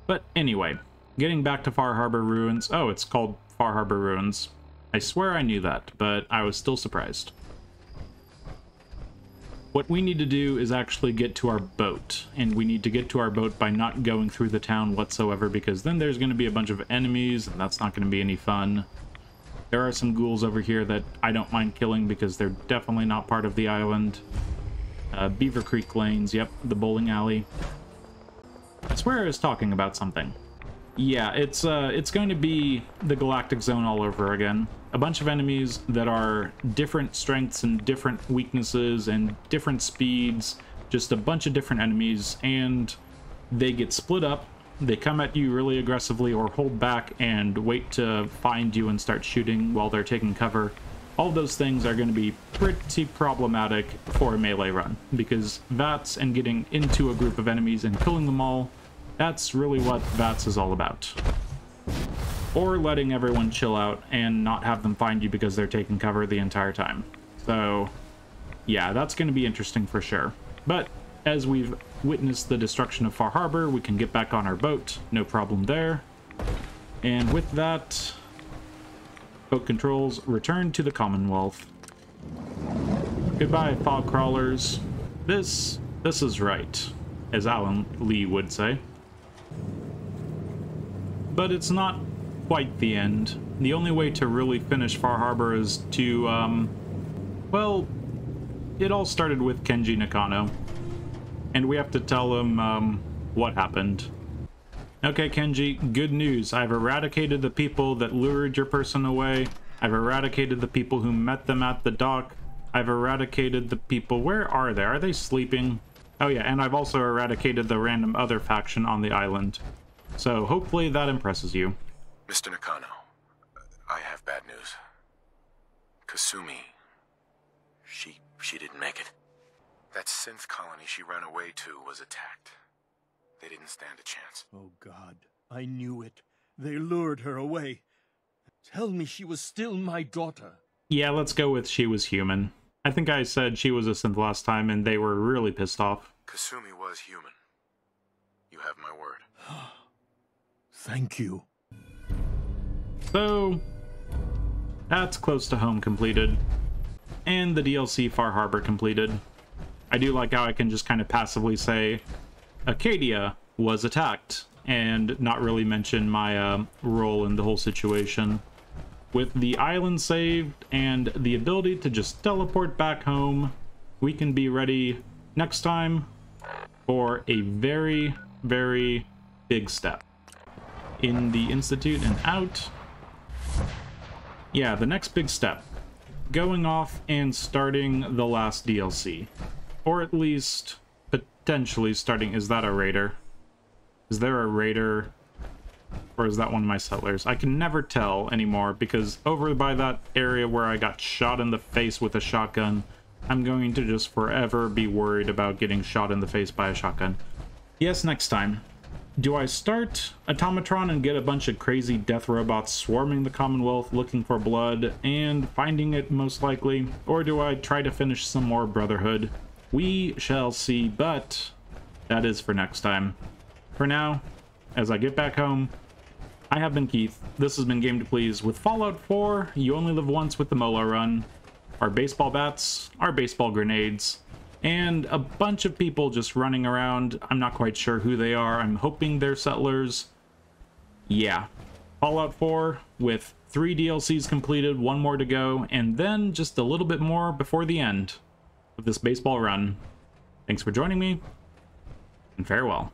But anyway, getting back to Far Harbor Ruins. Oh, it's called Far Harbor Ruins. I swear I knew that, but I was still surprised. What we need to do is actually get to our boat, and we need to get to our boat by not going through the town whatsoever, because then there's going to be a bunch of enemies, and that's not going to be any fun. There are some ghouls over here that I don't mind killing because they're definitely not part of the island. Beaver Creek Lanes, yep, the bowling alley. I swear I was talking about something. Yeah, it's going to be the Galactic Zone all over again. A bunch of enemies that are different strengths and different weaknesses and different speeds. Just a bunch of different enemies, and they get split up. They come at you really aggressively or hold back and wait to find you and start shooting while they're taking cover. All those things are going to be pretty problematic for a melee run, because VATS and getting into a group of enemies and killing them all, that's really what VATS is all about. Or letting everyone chill out and not have them find you because they're taking cover the entire time. So, yeah, that's going to be interesting for sure. But as we've witnessed the destruction of Far Harbor, we can get back on our boat. No problem there. And with that, boat controls return to the Commonwealth. Goodbye, fog crawlers. This is right, as Alan Lee would say. But it's not quite the end. The only way to really finish Far Harbor is to, well, it all started with Kenji Nakano. And we have to tell him, what happened. Okay, Kenji, good news. I've eradicated the people that lured your person away. I've eradicated the people who met them at the dock. I've eradicated the people... Where are they? Are they sleeping? Oh yeah, and I've also eradicated the random other faction on the island. So hopefully that impresses you. Mr. Nakano, I have bad news. Kasumi, she didn't make it. That synth colony she ran away to was attacked. They didn't stand a chance. Oh God, I knew it. They lured her away. Tell me she was still my daughter. Yeah, let's go with she was human. I think I said she was a synth last time and they were really pissed off. Kasumi was human. You have my word. Thank you. So, that's close to home completed. And the DLC Far Harbor completed. I do like how I can just kind of passively say, Acadia was attacked, and not really mention my role in the whole situation. With the island saved and the ability to just teleport back home, we can be ready next time for a very, very big step. In the Institute and out. Yeah, the next big step. Going off and starting the last DLC. Or at least potentially starting... Is that a raider? Is there a raider? Or is that one of my settlers? I can never tell anymore because over by that area where I got shot in the face with a shotgun, I'm going to just forever be worried about getting shot in the face by a shotgun. Yes, next time. Do I start Automatron and get a bunch of crazy death robots swarming the Commonwealth looking for blood and finding it most likely? Or do I try to finish some more Brotherhood? We shall see, but that is for next time. For now, as I get back home, I have been Keith. This has been Game to Please with Fallout 4, You Only Live Once with the Molo run, our baseball bats, our baseball grenades, and a bunch of people just running around. I'm not quite sure who they are. I'm hoping they're settlers. Yeah. Fallout 4 with 3 DLCs completed, 1 more to go, and then just a little bit more before the end of this baseball run. Thanks for joining me, and farewell.